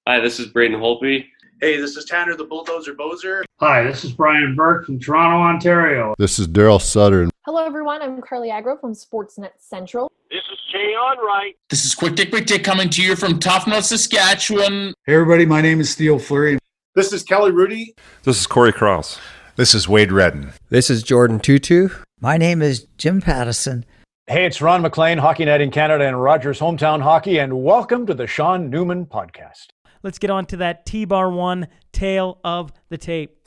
Hi, this is Braden Holtby. Hey, this is Tanner the Bulldozer Bozer. Hi, this is Brian Burke from Toronto, Ontario. This is Daryl Sutter. Hello, everyone. I'm Carly Agro from Sportsnet Central. This is Jay Onright. This is Quick Dick coming to you from Tofnell, Saskatchewan. Hey, everybody. My name is Theo Fleury. This is Kelly Rudy. This is Corey Cross. This is Wade Redden. This is Jordan Tutu. My name is Jim Pattison. Hey, it's Ron McLean, Hockey Night in Canada and Rogers Hometown Hockey, and welcome to the Sean Newman Podcast. Let's get on to that T-Bar 1 tale of the tape.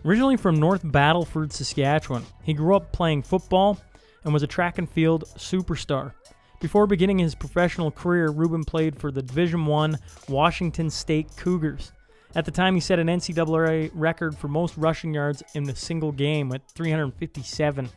Originally from North Battleford, Saskatchewan, he grew up playing football and was a track and field superstar. Before beginning his professional career, Rueben played for the Division I Washington State Cougars. At the time, he set an NCAA record for most rushing yards in a single game at 357.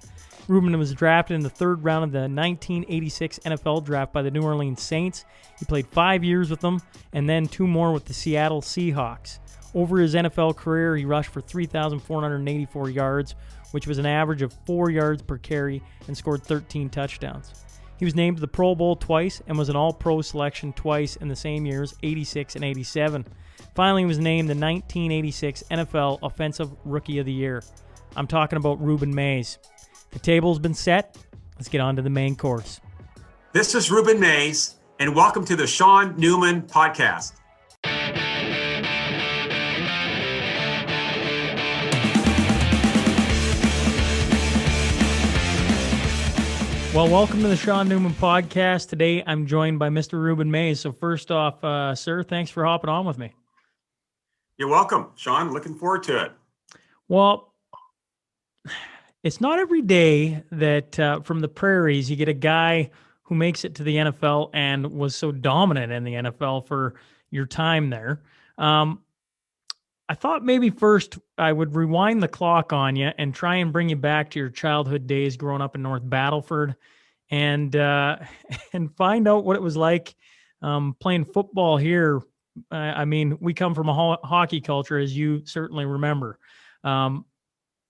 Rueben was drafted in the third round of the 1986 NFL draft by the New Orleans Saints. He played 5 years with them and then 2 more with the Seattle Seahawks. Over his NFL career, he rushed for 3,484 yards, which was an average of 4 yards per carry, and scored 13 touchdowns. He was named to the Pro Bowl twice and was an All-Pro selection twice in the same years, 86 and 87. Finally, he was named the 1986 NFL Offensive Rookie of the Year. I'm talking about Rueben Mays. The table's been set. Let's get on to the main course. This is Rueben Mays, and welcome to the Sean Newman Podcast. Well, welcome to the Sean Newman Podcast. Today, I'm joined by Mr. Rueben Mays. So first off, sir, thanks for hopping on with me. You're welcome, Sean. Looking forward to it. Well, it's not every day that from the prairies you get a guy who makes it to the NFL and was so dominant in the NFL for your time there. I thought maybe first I would rewind the clock on you and try and bring you back to your childhood days growing up in North Battleford and find out what it was like playing football here. I mean, we come from a hockey culture, as you certainly remember.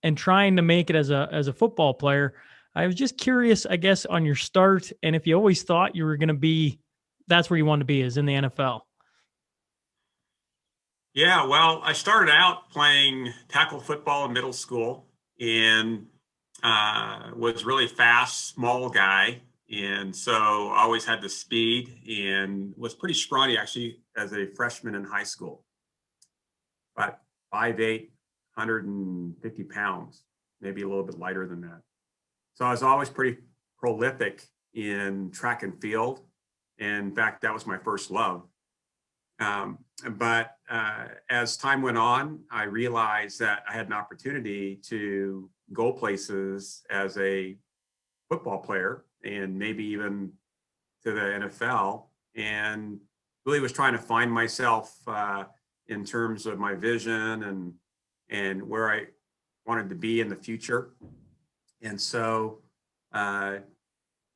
And trying to make it as a football player. I was just curious, I guess, on your start, and if you always thought you were going to be, that's where you wanted to be, is in the NFL. Yeah, well, I started out playing tackle football in middle school and was really fast, small guy. And so I always had the speed and was pretty scrawny, actually, as a freshman in high school. But 5'8", 150 pounds, maybe a little bit lighter than that. So I was always pretty prolific in track and field. And in fact, that was my first love. But as time went on, I realized that I had an opportunity to go places as a football player and maybe even to the NFL, and really was trying to find myself in terms of my vision and where I wanted to be in the future. And so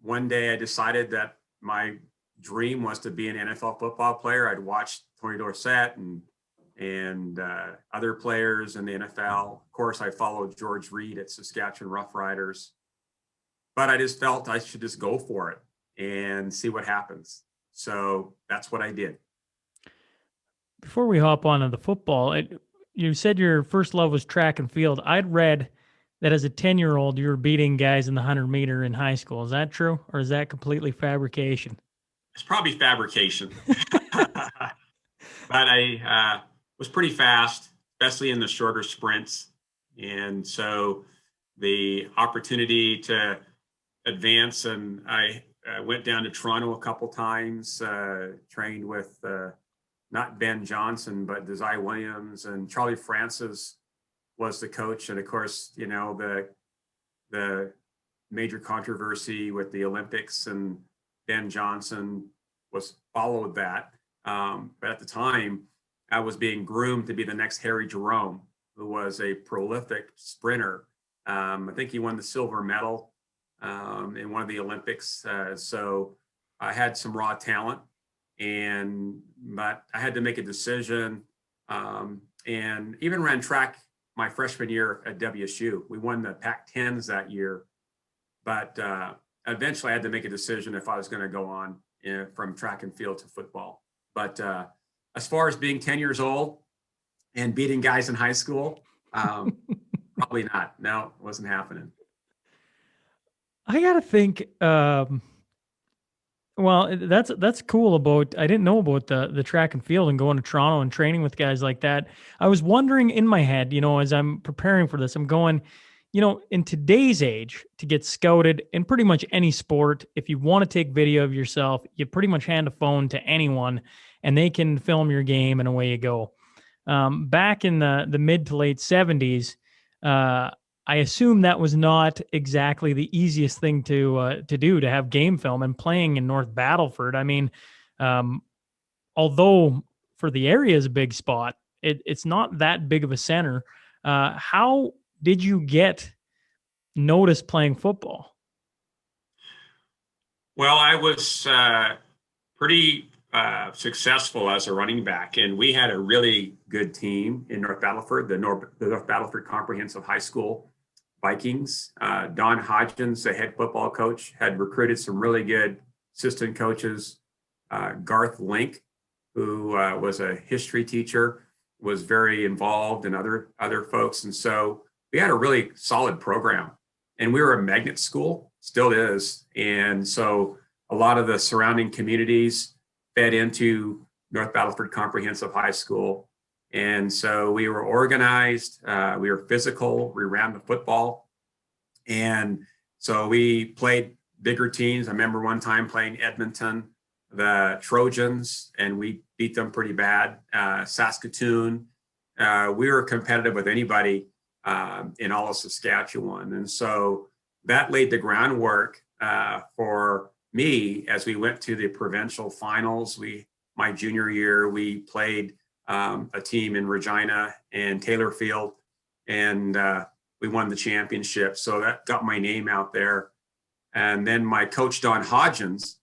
one day I decided that my dream was to be an NFL football player. I'd watched Tony Dorsett and other players in the NFL. Of course, I followed George Reed at Saskatchewan Roughriders, but I just felt I should just go for it and see what happens. So that's what I did. Before we hop on to the football, you said your first love was track and field. I'd read that as a 10-year-old, you were beating guys in the 100-meter in high school. Is that true, or is that completely fabrication? It's probably fabrication. But I was pretty fast, especially in the shorter sprints. And so the opportunity to advance, and I went down to Toronto a couple times, trained with not Ben Johnson, but Desai Williams, and Charlie Francis was the coach. And of course, you know, the major controversy with the Olympics and Ben Johnson followed that. But at the time, I was being groomed to be the next Harry Jerome, who was a prolific sprinter. I think he won the silver medal in one of the Olympics. So I had some raw talent, but I had to make a decision, and even ran track my freshman year at WSU. We won the Pac-10s that year, but eventually I had to make a decision if I was going to go on from track and field to football. But as far as being 10 years old and beating guys in high school, probably not. No, it wasn't happening. I gotta think. Well, that's cool about. I didn't know about the track and field and going to Toronto and training with guys like that. I was wondering in my head, as I'm preparing for this, I'm going, in today's age, to get scouted in pretty much any sport, if you want to take video of yourself, you pretty much hand a phone to anyone, and they can film your game, and away you go. Back in the mid to late 70s. I assume that was not exactly the easiest thing to do, to have game film and playing in North Battleford. I mean, although for the area is a big spot, it's not that big of a center. How did you get noticed playing football? Well, I was pretty successful as a running back, and we had a really good team in North Battleford, the North Battleford Comprehensive High School Vikings. Don Hodgins, the head football coach, had recruited some really good assistant coaches. Garth Link, who was a history teacher, was very involved, and other folks. And so we had a really solid program, and we were a magnet school, still is. And so a lot of the surrounding communities fed into North Battleford Comprehensive High School. And so we were organized, we were physical, we ran the football. And so we played bigger teams. I remember one time playing Edmonton, the Trojans, and we beat them pretty bad. Saskatoon, we were competitive with anybody in all of Saskatchewan. And so that laid the groundwork for me as we went to the provincial finals. My junior year, we played a team in Regina and Taylorfield, and we won the championship. So that got my name out there. And then my coach, Don Hodgins,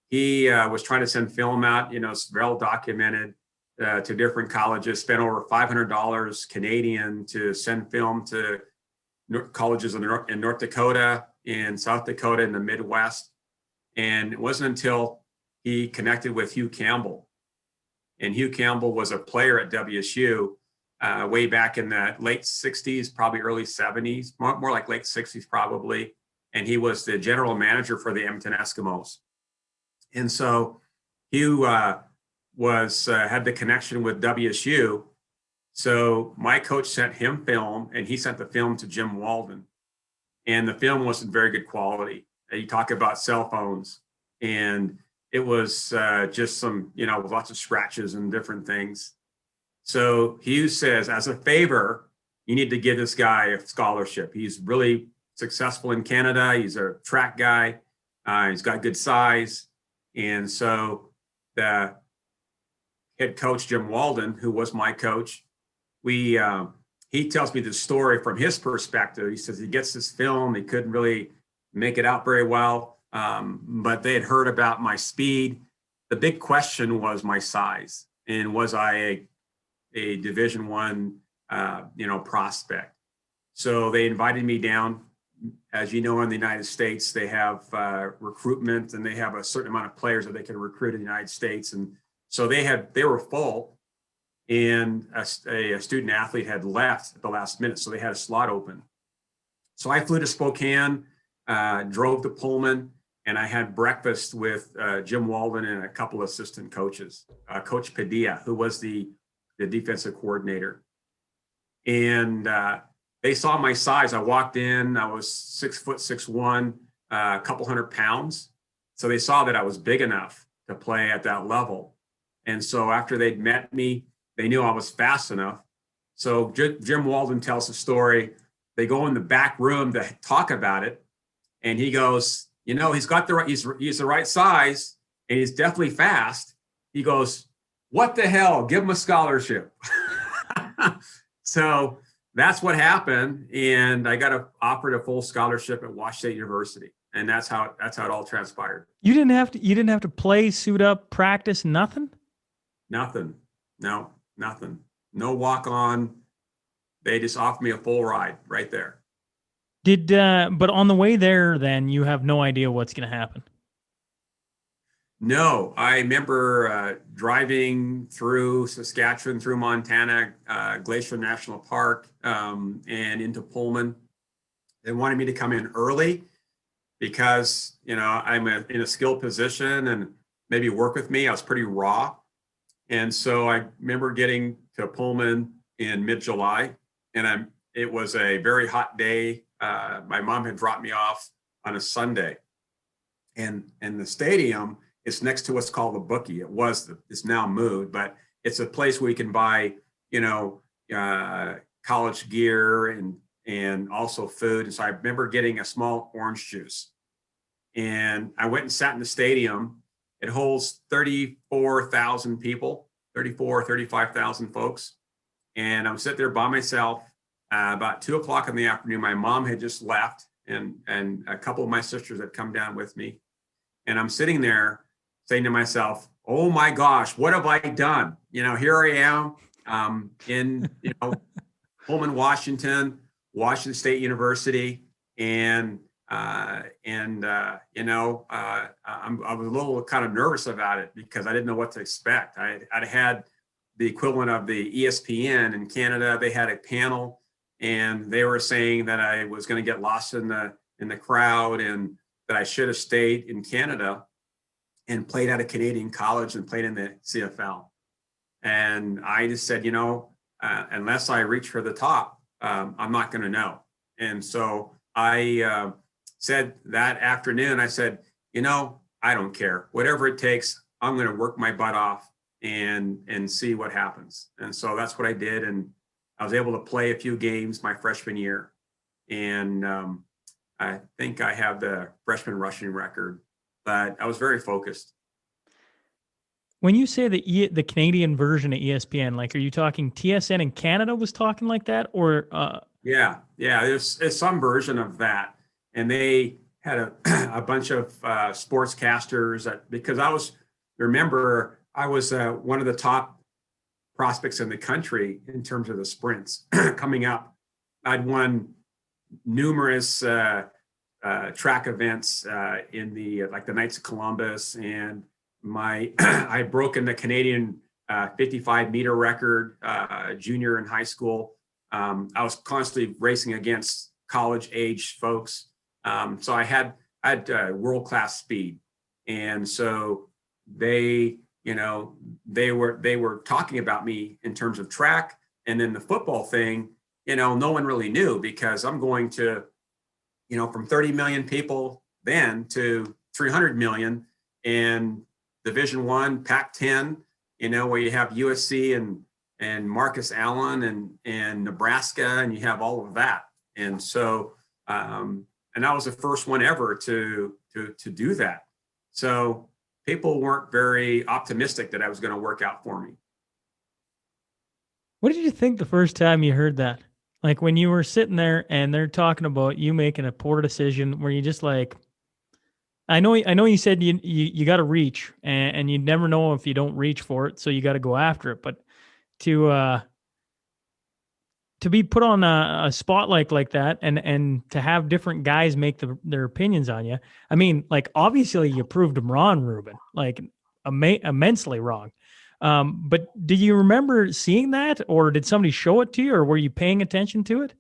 he was trying to send film out, it's well documented, to different colleges, spent over $500 Canadian to send film to colleges in North Dakota, in South Dakota, in the Midwest. And it wasn't until he connected with Hugh Campbell. And Hugh Campbell was a player at WSU way back in the late 60s, probably early 70s, more like late 60s probably. And he was the general manager for the Edmonton Eskimos. And so Hugh had the connection with WSU. So my coach sent him film, and he sent the film to Jim Walden. And the film wasn't very good quality. You talk about cell phones, and it was just some, with lots of scratches and different things. So Hugh says, as a favor, you need to give this guy a scholarship. He's really successful in Canada. He's a track guy. He's got good size. And so the head coach, Jim Walden, who was my coach, he tells me the story from his perspective. He says he gets this film. He couldn't really make it out very well, but they had heard about my speed. The big question was my size, and was I a Division I, prospect? So they invited me down. As you know, in the United States, they have recruitment, and they have a certain amount of players that they can recruit in the United States. And so they were full, and a student athlete had left at the last minute, so they had a slot open. So I flew to Spokane, drove to Pullman, and I had breakfast with Jim Walden and a couple of assistant coaches, Coach Padilla, who was the defensive coordinator. And they saw my size. I walked in, I was 6'6'1", a couple 100 pounds. So they saw that I was big enough to play at that level. And so after they'd met me, they knew I was fast enough. So Jim Walden tells the story. They go in the back room to talk about it. And he goes, he's got he's the right size, and he's definitely fast. He goes, what the hell? Give him a scholarship. So that's what happened. And I got offered a full scholarship at Washington State University. And that's how it all transpired. You didn't have to play, suit up, practice, nothing? Nothing. No, nothing. No walk on. They just offered me a full ride right there. But on the way there, then you have no idea what's going to happen. No, I remember driving through Saskatchewan, through Montana, Glacier National Park, and into Pullman. They wanted me to come in early because, I'm in a skilled position and maybe work with me. I was pretty raw. And so I remember getting to Pullman in mid-July, and it was a very hot day. My mom had dropped me off on a Sunday. And the stadium is next to what's called the Bookie. It's now moved, but it's a place where you can buy, college gear and also food. And so I remember getting a small orange juice. And I went and sat in the stadium. It holds 34,000 people, 35,000 folks. And I'm sitting there by myself. About 2:00 in the afternoon, my mom had just left and a couple of my sisters had come down with me. And I'm sitting there saying to myself, oh my gosh, what have I done? Here I am in, Pullman, Washington State University. And I was a little kind of nervous about it because I didn't know what to expect. I'd had the equivalent of the ESPN in Canada. They had a panel and they were saying that I was going to get lost in the crowd and that I should have stayed in Canada and played at a Canadian college and played in the CFL. And I just said, unless I reach for the top, I'm not going to know. And so I said that afternoon, I said, I don't care. Whatever it takes, I'm going to work my butt off and see what happens. And so that's what I did. And I was able to play a few games my freshman year. And I think I have the freshman rushing record, but I was very focused. When you say the Canadian version of ESPN, like, are you talking TSN in Canada was talking like that, or? Yeah. There's some version of that, and they had a bunch of sportscasters because I was one of the top prospects in the country in terms of the sprints coming up. I'd won numerous track events in the Knights of Columbus, and I broke in the Canadian 55-meter record junior in high school. I was constantly racing against college age folks, so I had world-class speed, and so they were talking about me in terms of track, and then the football thing. No one really knew because I'm going to, from 30 million people then to 300 million in Division I, Pac-10, where you have USC and Marcus Allen and Nebraska, and you have all of that. And so, and I was the first one ever to do that. So people weren't very optimistic that I was going to work out for me. What did you think the first time you heard that? Like when you were sitting there and they're talking about you making a poor decision, where you just like, I know you said you got to reach, and you never know if you don't reach for it, so you got to go after it. But to be put on a spotlight like that, and to have different guys make their opinions on you, I mean, like, obviously you proved them wrong, Rueben, like immensely wrong. But do you remember seeing that, or did somebody show it to you, or were you paying attention to it?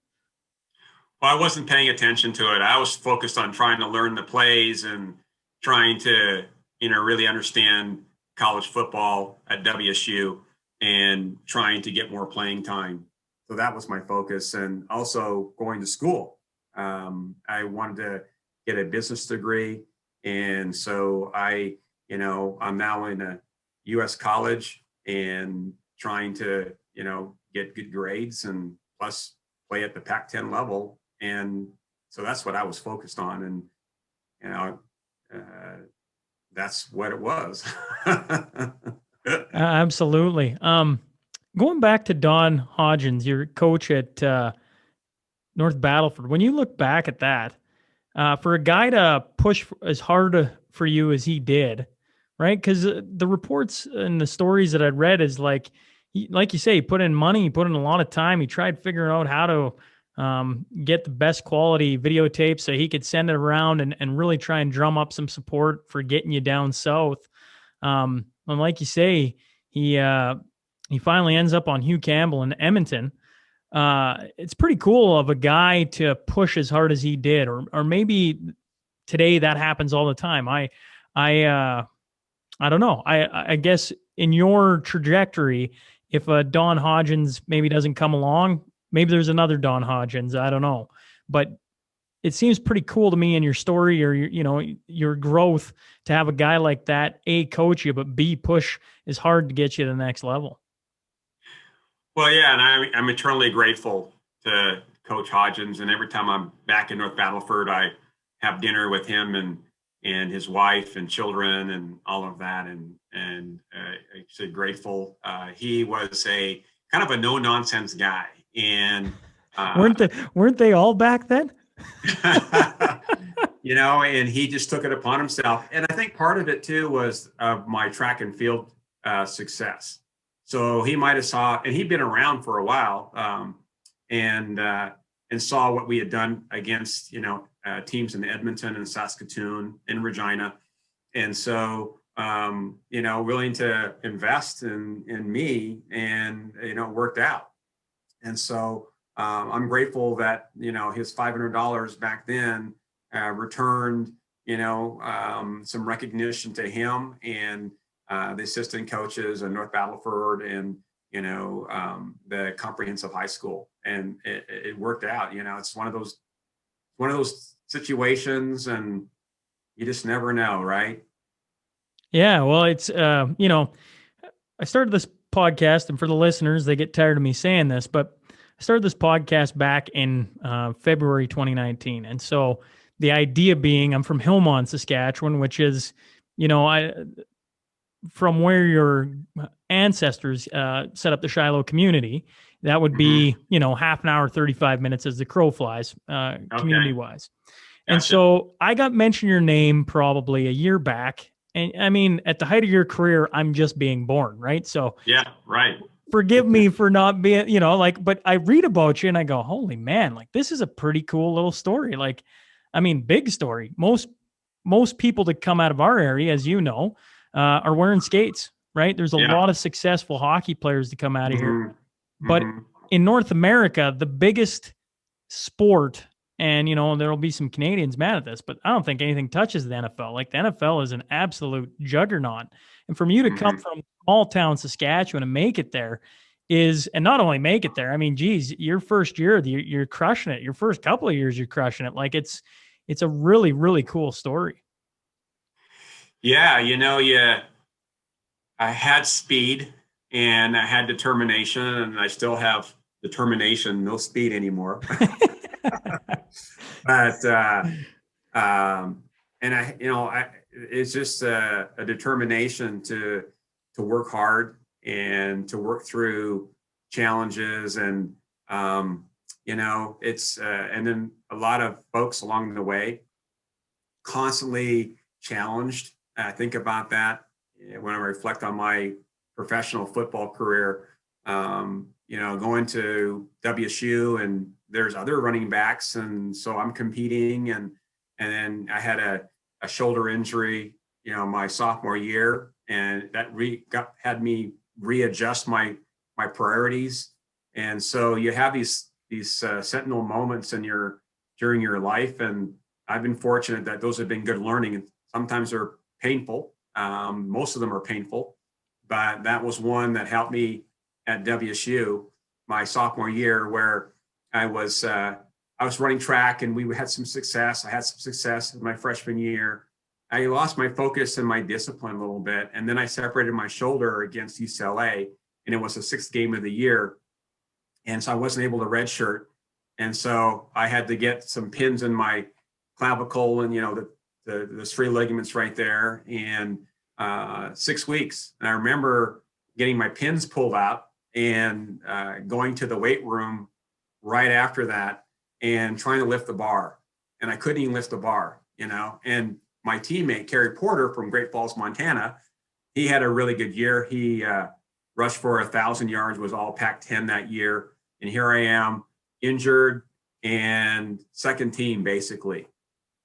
Well, I wasn't paying attention to it. I was focused on trying to learn the plays and trying to, really understand college football at WSU and trying to get more playing time. So that was my focus, and also going to school. I wanted to get a business degree, and so I'm now in a U.S. college and trying to, get good grades and plus play at the Pac-10 level. And so that's what I was focused on. And, that's what it was. Absolutely. Going back to Don Hodgins, your coach at North Battleford, when you look back at that, for a guy to push as hard for you as he did, right? Because the reports and the stories that I'd read is like you say, he put in money, he put in a lot of time. He tried figuring out how to get the best quality videotape so he could send it around and really try and drum up some support for getting you down south. And like you say, he finally ends up on Hugh Campbell in Edmonton. It's pretty cool of a guy to push as hard as he did, or maybe today that happens all the time. I don't know. I guess in your trajectory, if Don Hodgins maybe doesn't come along, maybe there's another Don Hodgins. I don't know, but it seems pretty cool to me in your story or your growth to have a guy like that, A, coach you, but B, push is hard to get you to the next level. Well, yeah, and I'm eternally grateful to Coach Hodgins. And every time I'm back in North Battleford, I have dinner with him and his wife and children and all of that. And I'm so grateful. He was a kind of a no nonsense guy, and weren't they all back then? And he just took it upon himself. And I think part of it too was my track and field success. So he might have saw, and he'd been around for a while, and saw what we had done against teams in Edmonton and Saskatoon and Regina, and so willing to invest in me, and it worked out. And so I'm grateful that his $500 back then returned some recognition to him and the assistant coaches in North Battleford and the comprehensive high school, and it worked out. It's one of those situations, and you just never know, right? Yeah, well, it's I started this podcast, and for the listeners, they get tired of me saying this, but I started this podcast back in February 2019, and so the idea being, I'm from Hillmont, Saskatchewan, which is, from where your ancestors set up the Shiloh community, that would be, half an hour, 35 minutes as the crow flies, community-wise. And so I got mentioned your name probably a year back. And I mean, at the height of your career, I'm just being born, right? So yeah, right. Forgive me for not being, but I read about you and I go, holy man, like this is a pretty cool little story. Like, I mean, big story. Most people that come out of our area, as you know, are wearing skates, right? There's a lot of successful hockey players that come out of here. But in North America, the biggest sport, and there'll be some Canadians mad at this, but I don't think anything touches the NFL. Like the NFL is an absolute juggernaut. And from you to come from small town Saskatchewan and make it there and not only make it there, I mean, geez, your first year, you're crushing it. Your first couple of years, you're crushing it. Like it's a really, really cool story. Yeah, I had speed and I had determination, and I still have determination, no speed anymore. But it's just a determination to work hard and to work through challenges, and it's and then a lot of folks along the way constantly challenged. I think about that when I reflect on my professional football career. Going to WSU, and there's other running backs, and so I'm competing, and then I had a shoulder injury, my sophomore year, and that had me readjust my priorities. And so you have these sentinel moments during your life, and I've been fortunate that those have been good learning. And sometimes they're painful. Most of them are painful, but that was one that helped me at WSU my sophomore year, where I was running track, and we had some success. I had some success in my freshman year. I lost my focus and my discipline a little bit, and then I separated my shoulder against UCLA, and it was the 6th game of the year, and so I wasn't able to redshirt, and so I had to get some pins in my clavicle and the 3 ligaments right there, and 6 weeks. And I remember getting my pins pulled out and going to the weight room right after that and trying to lift the bar. And I couldn't even lift the bar, and my teammate, Kerry Porter from Great Falls, Montana, he had a really good year. He rushed for 1,000 yards, was all Pac-10 that year. And here I am, injured, and second team basically.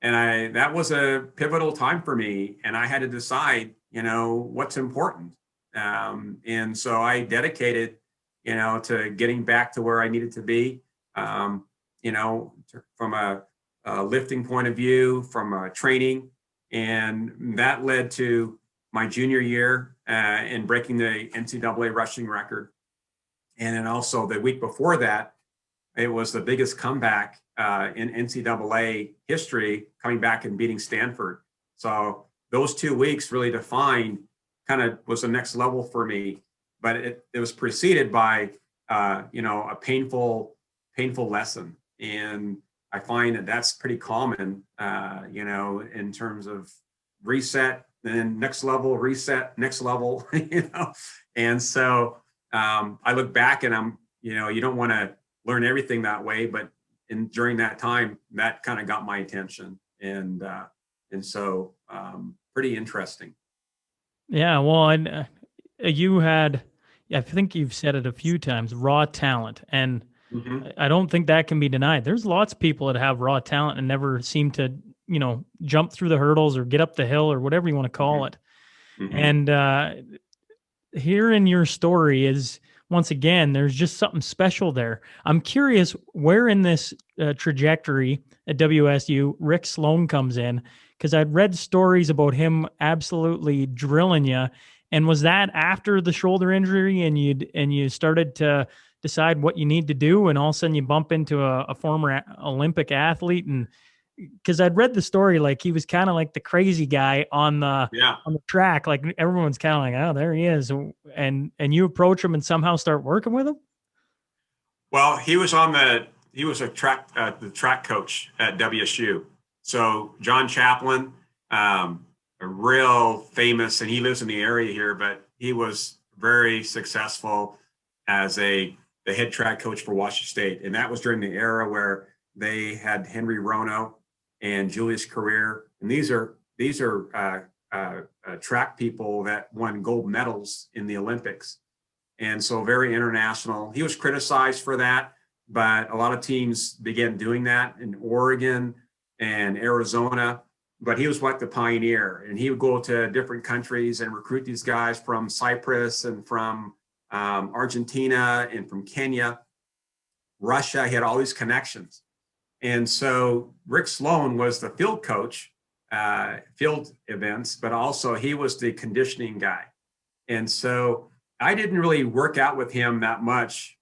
And that was a pivotal time for me, and I had to decide, what's important. And so I dedicated, to getting back to where I needed to be, from a lifting point of view, from training. And that led to my junior year in breaking the NCAA rushing record. And then also the week before that, it was the biggest comeback in NCAA history, coming back and beating Stanford. So those 2 weeks really defined, kind of was the next level for me. But it was preceded by, a painful lesson. And I find that that's pretty common, in terms of reset, then next level, reset, next level, And so I look back and you don't want to learn everything that way, but during that time, that kind of got my attention. And so pretty interesting. Yeah, well, and you had, I think you've said it a few times, raw talent. And I don't think that can be denied. There's lots of people that have raw talent and never seem to, jump through the hurdles or get up the hill or whatever you want to call it. And hearing your story is, once again, there's just something special there. I'm curious where in this trajectory at WSU Rick Sloan comes in, because I'd read stories about him absolutely drilling you. And was that after the shoulder injury and you started to decide what you need to do, and all of a sudden you bump into a former Olympic athlete? And because I'd read the story, like he was kind of like the crazy guy on the track, like everyone's kind of like, oh, there he is, and you approach him and somehow start working with him. Well, he was the track coach at WSU. So John Chaplin, a real famous, and he lives in the area here, but he was very successful as the head track coach for Washington State. And that was during the era where they had Henry Rono and Julius Career. And these are track people that won gold medals in the Olympics. And so very international. He was criticized for that, but a lot of teams began doing that in Oregon and Arizona. But he was like the pioneer, and he would go to different countries and recruit these guys from Cyprus and from Argentina and from Kenya, Russia. He had all these connections. And so Rick Sloan was the field coach, field events, but also he was the conditioning guy. And so I didn't really work out with him that much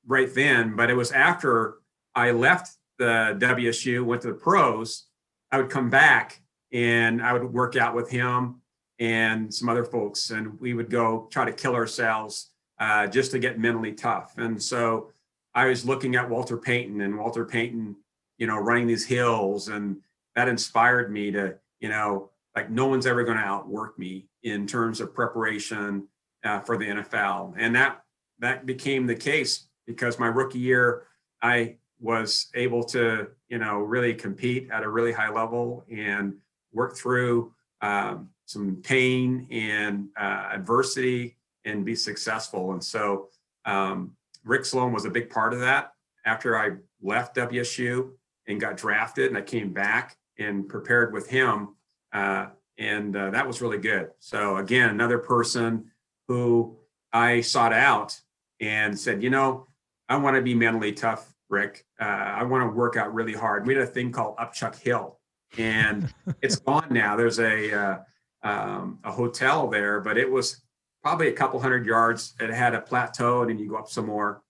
right then, but it was after I left the WSU, went to the pros, I would come back and I would work out with him and some other folks, and we would go try to kill ourselves just to get mentally tough. And so I was looking at Walter Payton, running these hills, and that inspired me to, like no one's ever going to outwork me in terms of preparation for the NFL. And that became the case because my rookie year, I was able to, really compete at a really high level and work through some pain and adversity and be successful. And so Rick Sloan was a big part of that. After I left WSU and got drafted, and I came back and prepared with him, and that was really good. So again, another person who I sought out and said, I want to be mentally tough, Rick. I want to work out really hard. We had a thing called Upchuck Hill, and it's gone now. There's a hotel there, but it was probably a couple hundred yards. It had a plateau, and then you go up some more.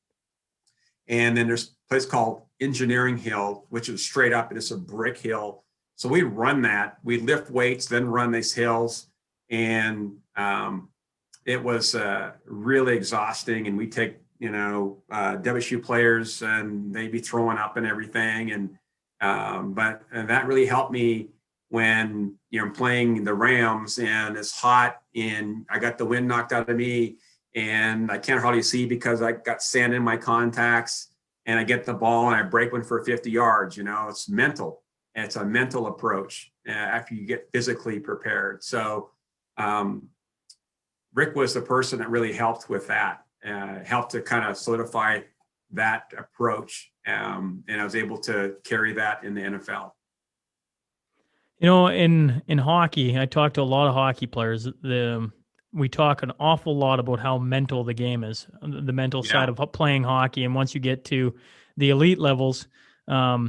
And then there's a place called Engineering Hill, which is straight up, and it's a brick hill. So we run that. We lift weights, then run these hills, and it was really exhausting. And we take WSU players, and they'd be throwing up and everything. And that really helped me when, I'm playing the Rams and it's hot and I got the wind knocked out of me and I can't hardly see because I got sand in my contacts, and I get the ball and I break one for 50 yards. It's mental. And it's a mental approach after you get physically prepared. So Rick was the person that really helped with that. Helped to kind of solidify that approach. And I was able to carry that in the NFL. You know, in hockey, I talk to a lot of hockey players. We talk an awful lot about how mental the game is, the mental side of playing hockey. And once you get to the elite levels, how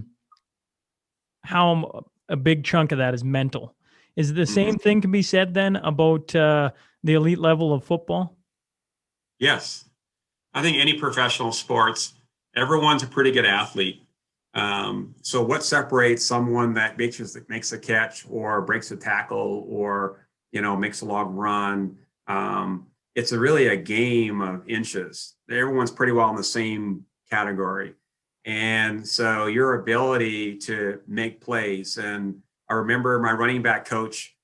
a big chunk of that is mental. Is the same thing can be said then about the elite level of football? Yes. I think any professional sports, everyone's a pretty good athlete. So what separates someone that makes a catch or breaks a tackle or, makes a long run? It's really a game of inches. Everyone's pretty well in the same category. And so your ability to make plays. And I remember my running back coach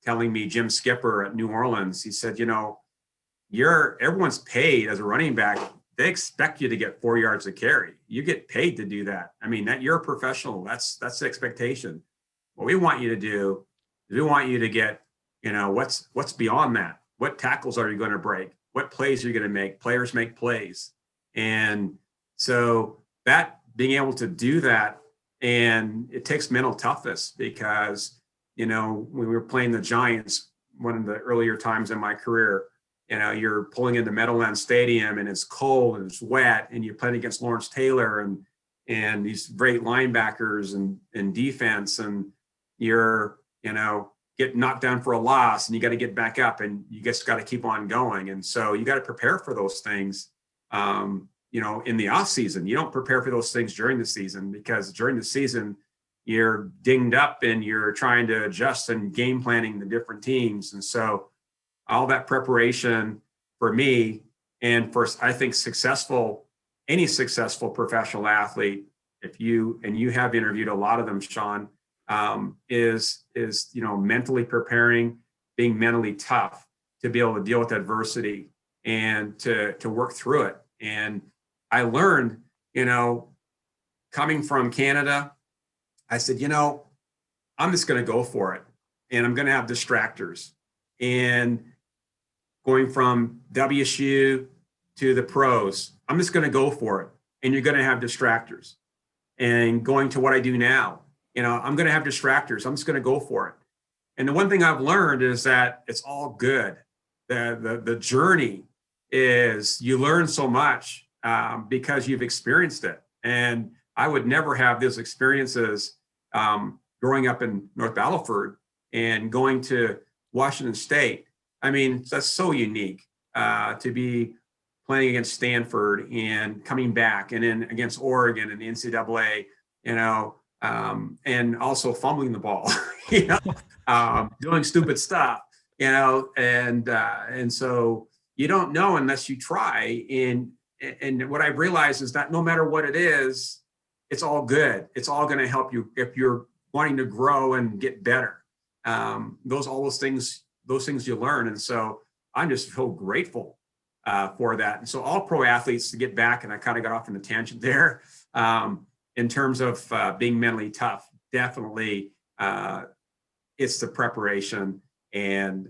telling me, Jim Skipper at New Orleans, he said, everyone's paid as a running back. They expect you to get 4 yards of carry. You get paid to do that. I mean, that you're a professional. That's the expectation. What we want you to do is we want you to get, what's beyond that? What tackles are you going to break? What plays are you going to make? Players make plays. And so that being able to do that, and it takes mental toughness because, when we were playing the Giants, one of the earlier times in my career, you're pulling into Meadowlands Stadium and it's cold and it's wet and you're playing against Lawrence Taylor and these great linebackers and defense, and you're, get knocked down for a loss and you got to get back up and you just got to keep on going. And so you got to prepare for those things, in the off season. You don't prepare for those things during the season, because during the season you're dinged up and you're trying to adjust and game planning the different teams. And so all that preparation for me and for, I think, any successful professional athlete, if you have interviewed a lot of them, Sean, is mentally preparing, being mentally tough to be able to deal with adversity and to work through it. And I learned, coming from Canada, I said, I'm just going to go for it, and I'm going to have distractors. And going from WSU to the pros, I'm just going to go for it. And you're going to have distractors. And going to what I do now, I'm going to have distractors. I'm just going to go for it. And the one thing I've learned is that it's all good. The journey is, you learn so much because you've experienced it. And I would never have those experiences growing up in North Battleford and going to Washington State. I mean, that's so unique to be playing against Stanford and coming back, and then against Oregon and the NCAA, and also fumbling the ball, doing stupid stuff, and so you don't know unless you try. And what I've realized is that no matter what it is, it's all good. It's all going to help you if you're wanting to grow and get better. Those things you learn. And so I'm just so grateful for that. And so all pro athletes, to get back, and I kind of got off on a tangent there, in terms of being mentally tough, definitely it's the preparation. And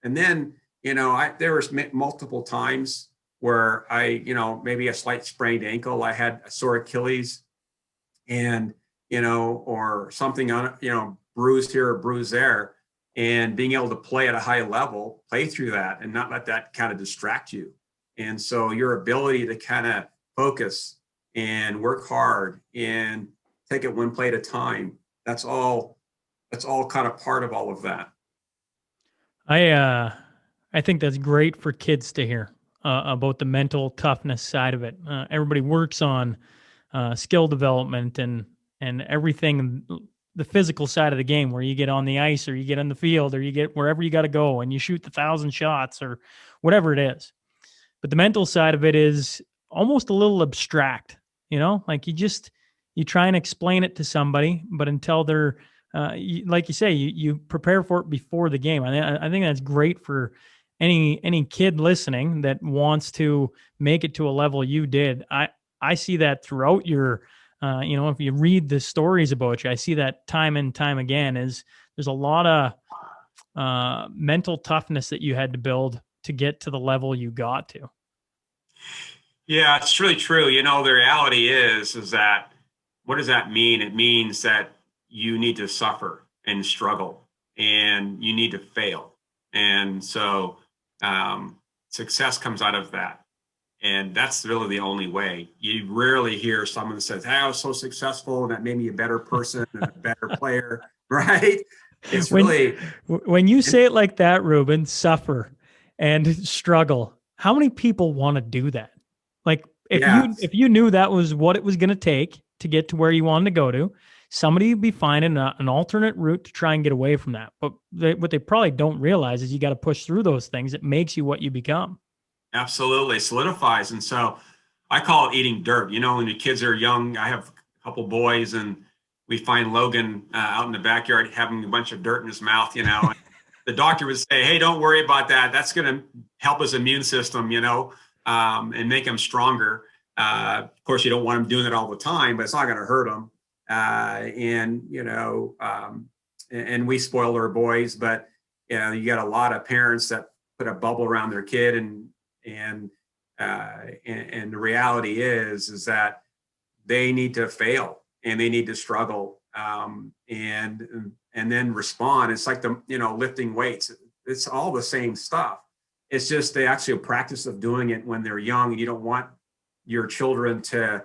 then, there was multiple times where I, maybe a slight sprained ankle, I had a sore Achilles, and, or something on, bruised here or bruised there. And being able to play at a high level, play through that and not let that kind of distract you. And so your ability to kind of focus and work hard and take it one play at a time, that's all kind of part of all of that. I think that's great for kids to hear about the mental toughness side of it. Everybody works on skill development and everything, the physical side of the game, where you get on the ice or you get on the field or you get wherever you got to go and you shoot 1,000 shots or whatever it is. But the mental side of it is almost a little abstract, like you try and explain it to somebody, but until they're, like you say, you prepare for it before the game. I think that's great for any kid listening that wants to make it to a level you did. I see that throughout your, if you read the stories about you, I see that time and time again. There's a lot of mental toughness that you had to build to get to the level you got to. Yeah, it's really true. The reality is that what does that mean? It means that you need to suffer and struggle and you need to fail. And so success comes out of that. And that's really the only way. You rarely hear someone that says, hey, I was so successful and that made me a better person and a better player, right? It's really. When you say it like that, Rueben, suffer and struggle, how many people want to do that? Like if you knew that was what it was going to take to get to where you wanted to go to, somebody would be finding an alternate route to try and get away from that. But what they probably don't realize is you got to push through those things. It makes you what you become. Absolutely solidifies. And so I call it eating dirt. When the kids are young, I have a couple boys and we find Logan out in the backyard having a bunch of dirt in his mouth, and the doctor would say, hey, don't worry about that. That's going to help his immune system, and make him stronger. Of course, you don't want him doing it all the time, but it's not going to hurt him. And we spoil our boys, but you got a lot of parents that put a bubble around their kid, and the reality is that they need to fail and they need to struggle, and then respond. It's like lifting weights. It's all the same stuff. It's just the actual practice of doing it when they're young, and you don't want your children to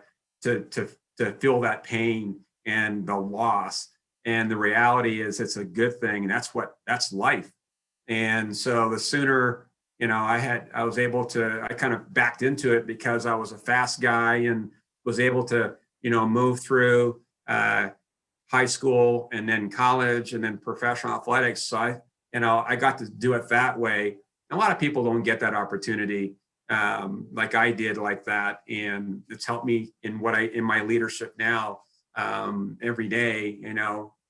feel that pain and the loss. And the reality is it's a good thing, and that's life. And so the sooner, I kind of backed into it because I was a fast guy and was able to, move through high school and then college and then professional athletics. So I got to do it that way. A lot of people don't get that opportunity like I did like that. And it's helped me in my leadership now. Every day,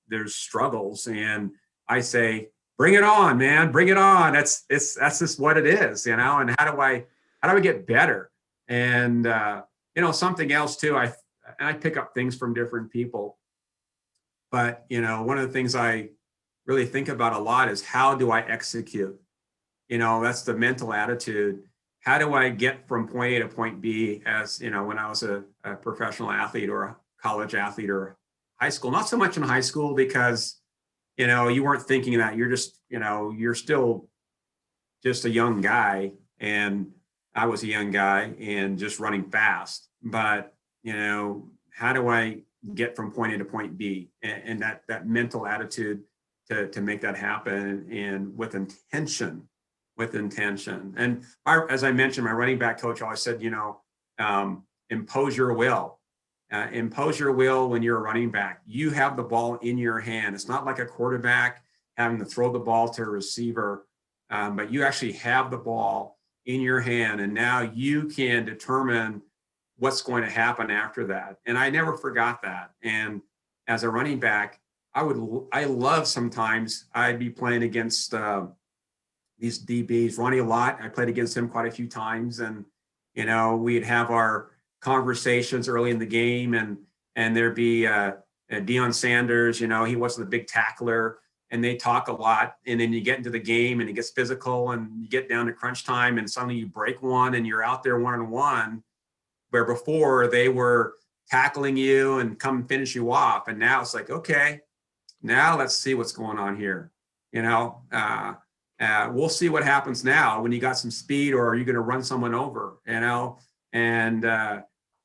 there's struggles, and I say, bring it on, man, bring it on. That's just what it is, and how do I get better? And something else too, I pick up things from different people, but one of the things I really think about a lot is how do I execute? That's the mental attitude. How do I get from point A to point B as when I was a professional athlete or a college athlete or high school? Not so much in high school because you weren't thinking that. You're just you're still just a young guy, and I was a young guy and just running fast. But how do I get from point A to point B, and that mental attitude to make that happen, and with intention. And as I mentioned, my running back coach always said, impose your will. Impose your will when you're a running back. You have the ball in your hand. It's not like a quarterback having to throw the ball to a receiver, but you actually have the ball in your hand, and now you can determine what's going to happen after that. And I never forgot that. And as a running back, I love sometimes I'd be playing against these DBs, Ronnie Lott. I played against him quite a few times, and we'd have our conversations early in the game, and there'd be Deion Sanders. He wasn't the big tackler, and they talk a lot. And then you get into the game, and it gets physical, and you get down to crunch time, and suddenly you break one, and you're out there 1-on-1, where before they were tackling you and come finish you off, and now it's like, okay, now let's see what's going on here. We'll see what happens now when you got some speed, or are you going to run someone over, and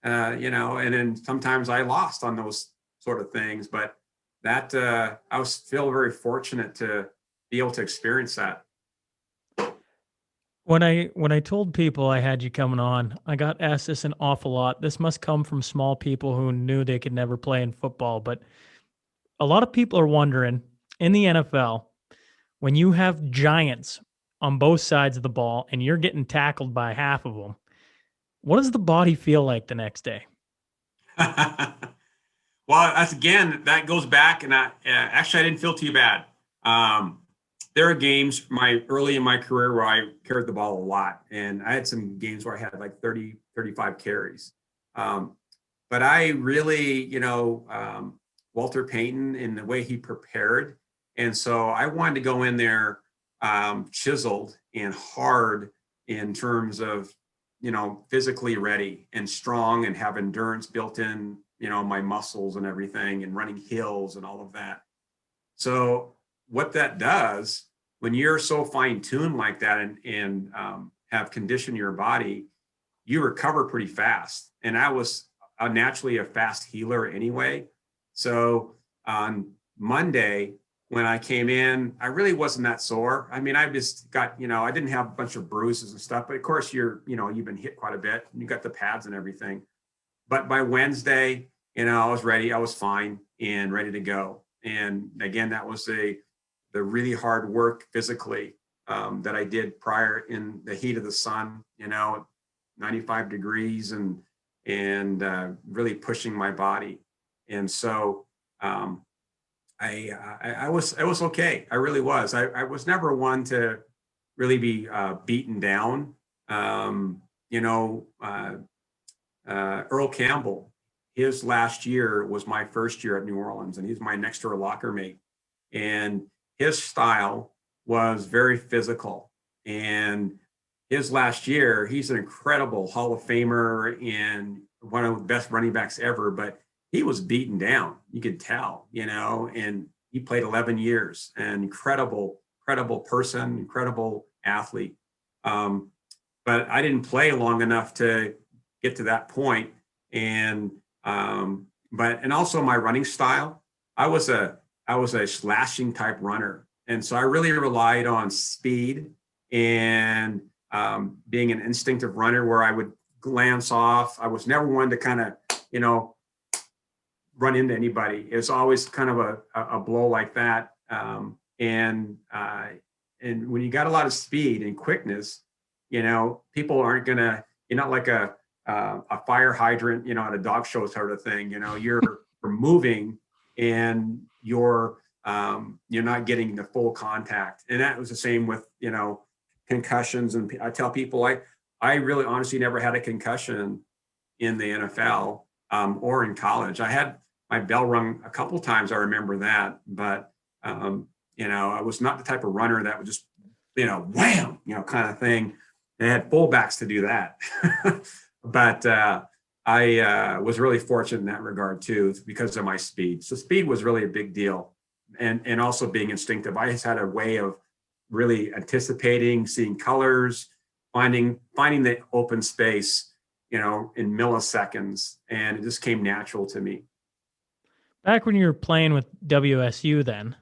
then sometimes I lost on those sort of things, but that I feel very fortunate to be able to experience that. When I told people I had you coming on, I got asked this an awful lot. This must come from small people who knew they could never play in football, but a lot of people are wondering, in the NFL, when you have giants on both sides of the ball and you're getting tackled by half of them, what does the body feel like the next day? Well, that goes back, and actually I didn't feel too bad. There are games early in my career where I carried the ball a lot, and I had some games where I had like 30, 35 carries. But I really, Walter Payton, in the way he prepared. And so I wanted to go in there chiseled and hard in terms of physically ready and strong and have endurance built in, my muscles and everything, and running hills and all of that. So what that does, when you're so fine tuned like that and have conditioned your body, you recover pretty fast. And I was naturally a fast healer anyway. So on Monday, when I came in, I really wasn't that sore. I mean, I just got, I didn't have a bunch of bruises and stuff, but of course you've been hit quite a bit. You got the pads and everything. But by Wednesday, I was ready. I was fine and ready to go. And again, that was the really hard work physically that I did prior in the heat of the sun, 95 degrees and really pushing my body. And so I was okay. I really was. I was never one to really be beaten down. Earl Campbell, his last year was my first year at New Orleans, and he's my next door locker mate. And his style was very physical. And his last year, he's an incredible Hall of Famer and one of the best running backs ever, but he was beaten down. You could tell, and he played 11 years, an incredible person, incredible athlete. But I didn't play long enough to get to that point. And also my running style, I was a slashing type runner. And so I really relied on speed and being an instinctive runner where I would glance off. I was never one to kind of, run into anybody. It was always kind of a blow like that. And when you got a lot of speed and quickness, people aren't gonna, you're not like a fire hydrant, at a dog show sort of thing. You're moving and you're not getting the full contact. And that was the same with, concussions. And I tell people, I really honestly never had a concussion in the NFL or in college. I had my bell rung a couple times. I remember that, but I was not the type of runner that would just, wham, kind of thing. They had fullbacks to do that. But I was really fortunate in that regard too, because of my speed. So speed was really a big deal. And also being instinctive. I just had a way of really anticipating, seeing colors, finding the open space, in milliseconds. And it just came natural to me. Back when you were playing with WSU then,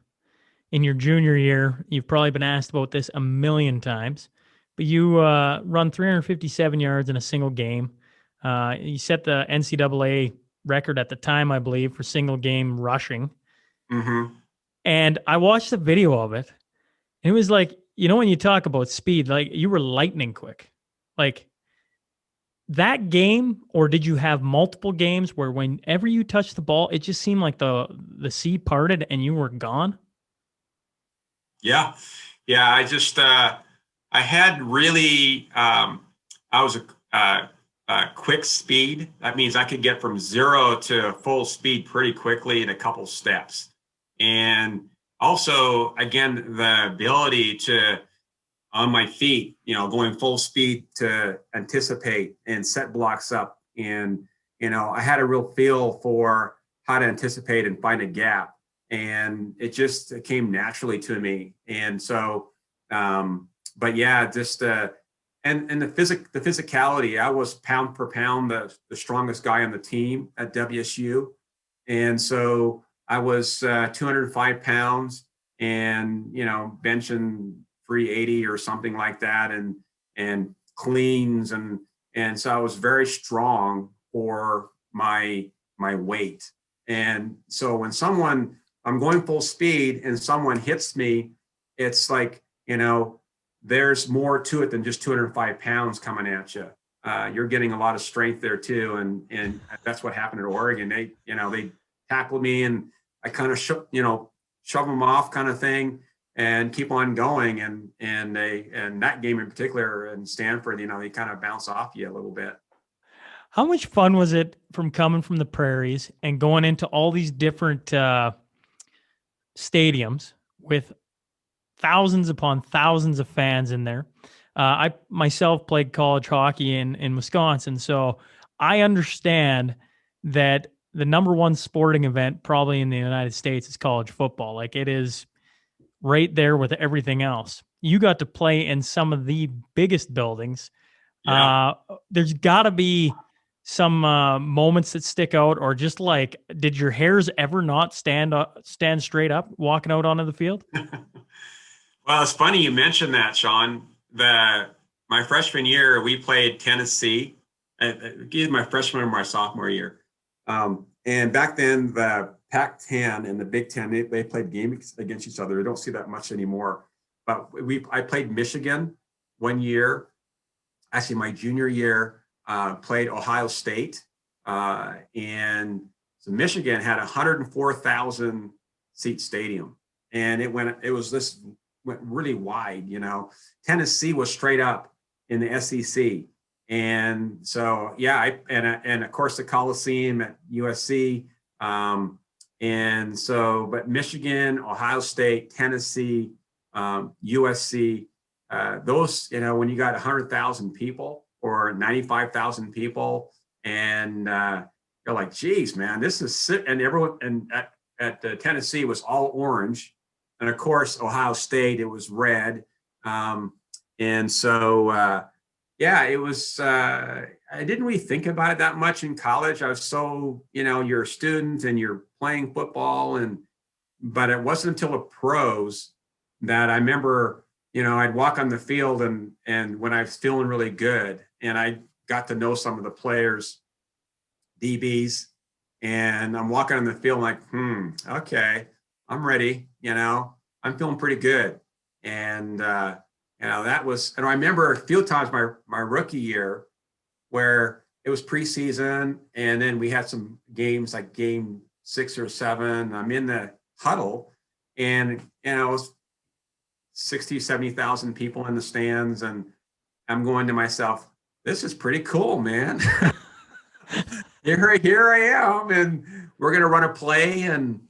in your junior year, you've probably been asked about this a million times, but you run 357 yards in a single game. You set the NCAA record at the time, I believe, for single game rushing. Mm-hmm. And I watched the video of it, and it was like, when you talk about speed, like you were lightning quick. Like that game, or did you have multiple games where whenever you touched the ball, it just seemed like the sea parted and you were gone? Yeah. I just, I had really, I was a quick speed. That means I could get from 0 to full speed pretty quickly in a couple steps. And also, again, the ability to, on my feet, going full speed to anticipate and set blocks up. And, I had a real feel for how to anticipate and find a gap. And it came naturally to me. And so, but yeah, just, and the physicality, I was pound per pound, the strongest guy on the team at WSU. And so I was 205 pounds and, benching 380 or something like that, and cleans. And so I was very strong for my weight. And so when I'm going full speed and someone hits me, it's like, there's more to it than just 205 pounds coming at you. You're getting a lot of strength there too. And that's what happened at Oregon. They tackled me and I kind of shove them off kind of thing and keep on going. And that game in particular in Stanford, they kind of bounce off you a little bit. How much fun was it from coming from the prairies and going into all these different stadiums with thousands upon thousands of fans in there? I myself played college hockey in Wisconsin, so I understand that the number one sporting event probably in the United States is college football. Like it is right there with everything else. You got to play in some of the biggest buildings. Yeah. There's got to be some moments that stick out, or just like, did your hairs ever not stand straight up walking out onto the field? Well, it's funny you mentioned that, Sean. My freshman year, we played Tennessee. Either my freshman or my sophomore year. And back then, the Pac-10 and the Big Ten, they played games against each other. I don't see that much anymore. But I played Michigan one year. Actually, my junior year, played Ohio State. And so Michigan had a 104,000 seat stadium. And it went really wide, you know. Tennessee was straight up in the SEC. And so, yeah, and of course the Coliseum at USC. And so, but Michigan, Ohio State, Tennessee, USC, those, you know, when you got 100,000 people or 95,000 people, and you're like, geez, man, this is sick. And everyone, and at Tennessee was all orange. And of course, Ohio State, it was red. And so, yeah, it was, I didn't really think about it that much in college. I was so, you know, you're a student and you're playing football, but it wasn't until the pros that I remember, you know, I'd walk on the field and when I was feeling really good and I got to know some of the players, DBs, and I'm walking on the field like, okay, I'm ready. You know, I'm feeling pretty good. And, you know, that was, and I remember a few times my rookie year where it was preseason and then we had some games like game 6 or 7. I'm in the huddle and, you know, it was 60, 70,000 people in the stands. And I'm going to myself, this is pretty cool, man. Here I am. And we're going to run a play and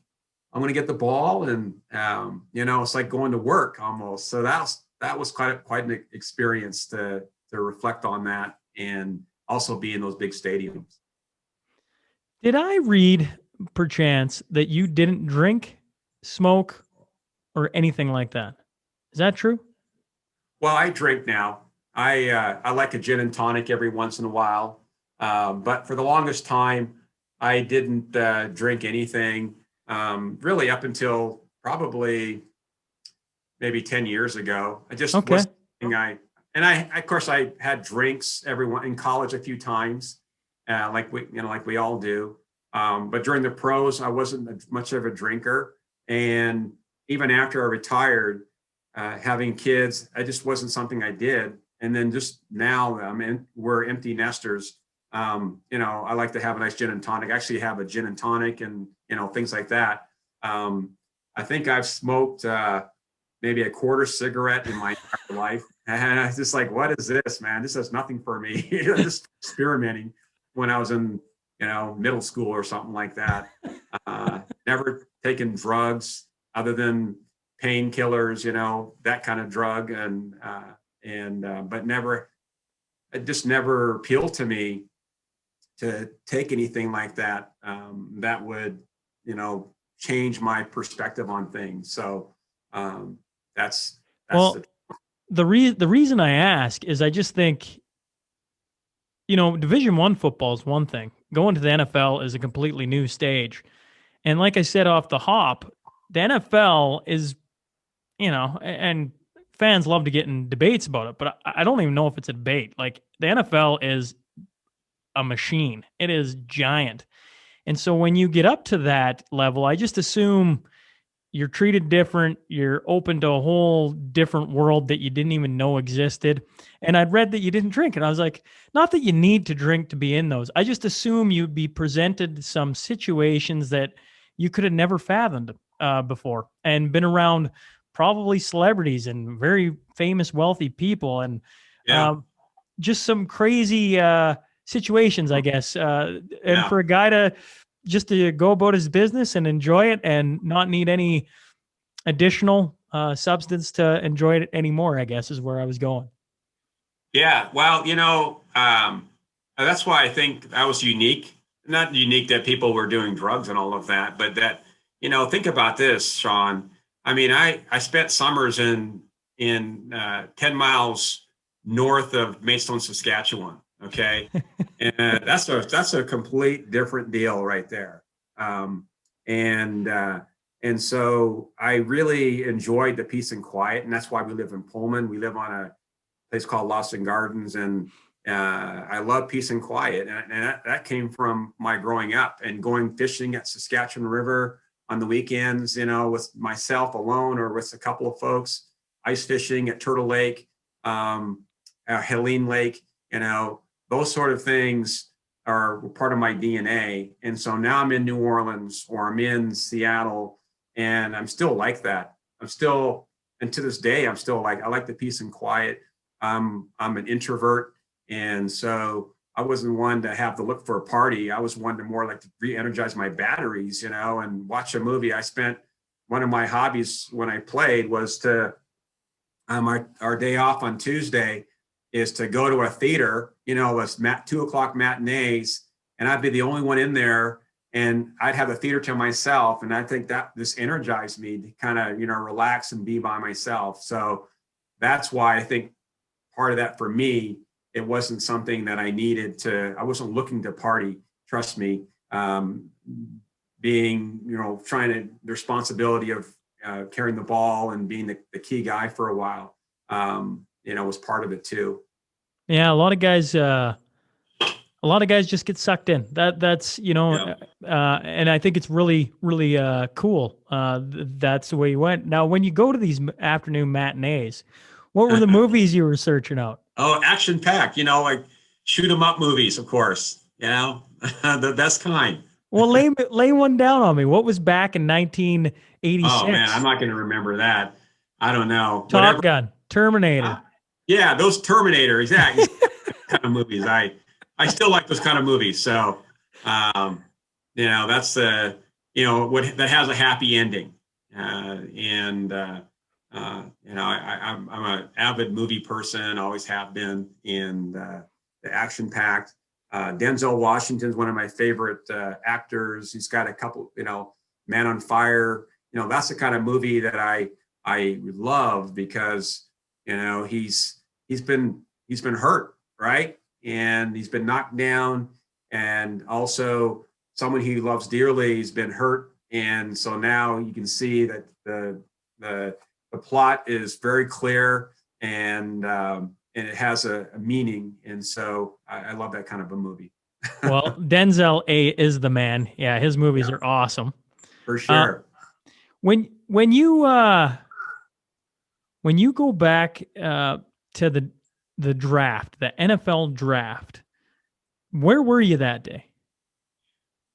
I'm going to get the ball. And, you know, it's like going to work almost. So that was quite an experience to reflect on that and also be in those big stadiums. Did I read, perchance, that you didn't drink, smoke, or anything like that? Is that true? Well, I drink now. I like a gin and tonic every once in a while. But for the longest time, I didn't drink anything, really up until probably maybe 10 years ago. I just wasn't something of course I had drinks in college a few times, like we all do. But during the pros, I wasn't much of a drinker. And even after I retired, having kids, I just wasn't something I did. And then just now, we're empty nesters. You know, I like to have a nice gin and tonic. I actually have a gin and tonic and, you know, things like that. I think I've smoked maybe a quarter cigarette in my entire life. And I was just like, what is this, man? This is nothing for me. Just experimenting when I was in, you know, middle school or something like that. Never taken drugs other than painkillers, you know, that kind of drug. But it just never appealed to me to take anything like that, that would, you know, change my perspective on things. So that's well, the reason I ask is I just think, you know, Division I football is one thing. Going to the NFL is a completely new stage. And like I said off the hop, the NFL is, you know, and fans love to get in debates about it, but I don't even know if it's a debate. Like, the NFL is a machine. It is giant. And so when you get up to that level, I just assume you're treated different. You're open to a whole different world that you didn't even know existed. And I'd read that you didn't drink. And I was like, not that you need to drink to be in those. I just assume you'd be presented some situations that you could have never fathomed before, and been around probably celebrities and very famous, wealthy people, and just some crazy situations, I guess. For a guy to go about his business and enjoy it and not need any additional substance to enjoy it anymore, I guess, is where I was going. Yeah, well, that's why I think that was unique. Not unique that people were doing drugs and all of that, but that, think about this, Sean. I mean, I spent summers in 10 miles north of Maidstone, Saskatchewan. Okay, and that's a complete different deal right there. And so I really enjoyed the peace and quiet, and that's why we live in Pullman. We live on a place called Lawson Gardens, and I love peace and quiet, and that came from my growing up and going fishing at Saskatchewan River on the weekends, with myself alone or with a couple of folks, ice fishing at Turtle Lake, Helene Lake, those sort of things are part of my DNA. And so now I'm in New Orleans or I'm in Seattle, and I'm still like that. And to this day, I'm still I like the peace and quiet. I'm an introvert. And so I wasn't one to have to look for a party. I was one to more like to re-energize my batteries, and watch a movie. One of my hobbies when I played was to, our day off on Tuesday is to go to a theater, it was 2:00 matinees, and I'd be the only one in there, and I'd have the theater to myself. And I think that this energized me to kind of, relax and be by myself. So that's why I think part of that for me, it wasn't something that I wasn't looking to party, trust me. Being, the responsibility of carrying the ball and being the key guy for a while, was part of it too. Yeah, a lot of guys just get sucked in. That's and I think it's really, really cool. That's the way you went. Now, when you go to these afternoon matinees, what were the movies you were searching out? Oh, action packed, like shoot 'em up movies, of course, the best kind. Well, lay one down on me. What was back in 1986? Oh man, I'm not going to remember that. I don't know. Top Gun, Terminator. Yeah, those Terminator, exactly. Kind of movies. I still like those kind of movies. So, that's that has a happy ending. I'm an avid movie person, always have been, and the action packed. Denzel Washington's one of my favorite actors. He's got a couple, Man on Fire. That's the kind of movie that I love because he's been hurt, right? And he's been knocked down, and also someone he loves dearly has been hurt. And so now you can see that the plot is very clear, and it has a meaning. And so I love that kind of a movie. Well, Denzel is the man. Yeah, his movies are awesome. For sure. When you go back to the draft, the NFL draft, where were you that day?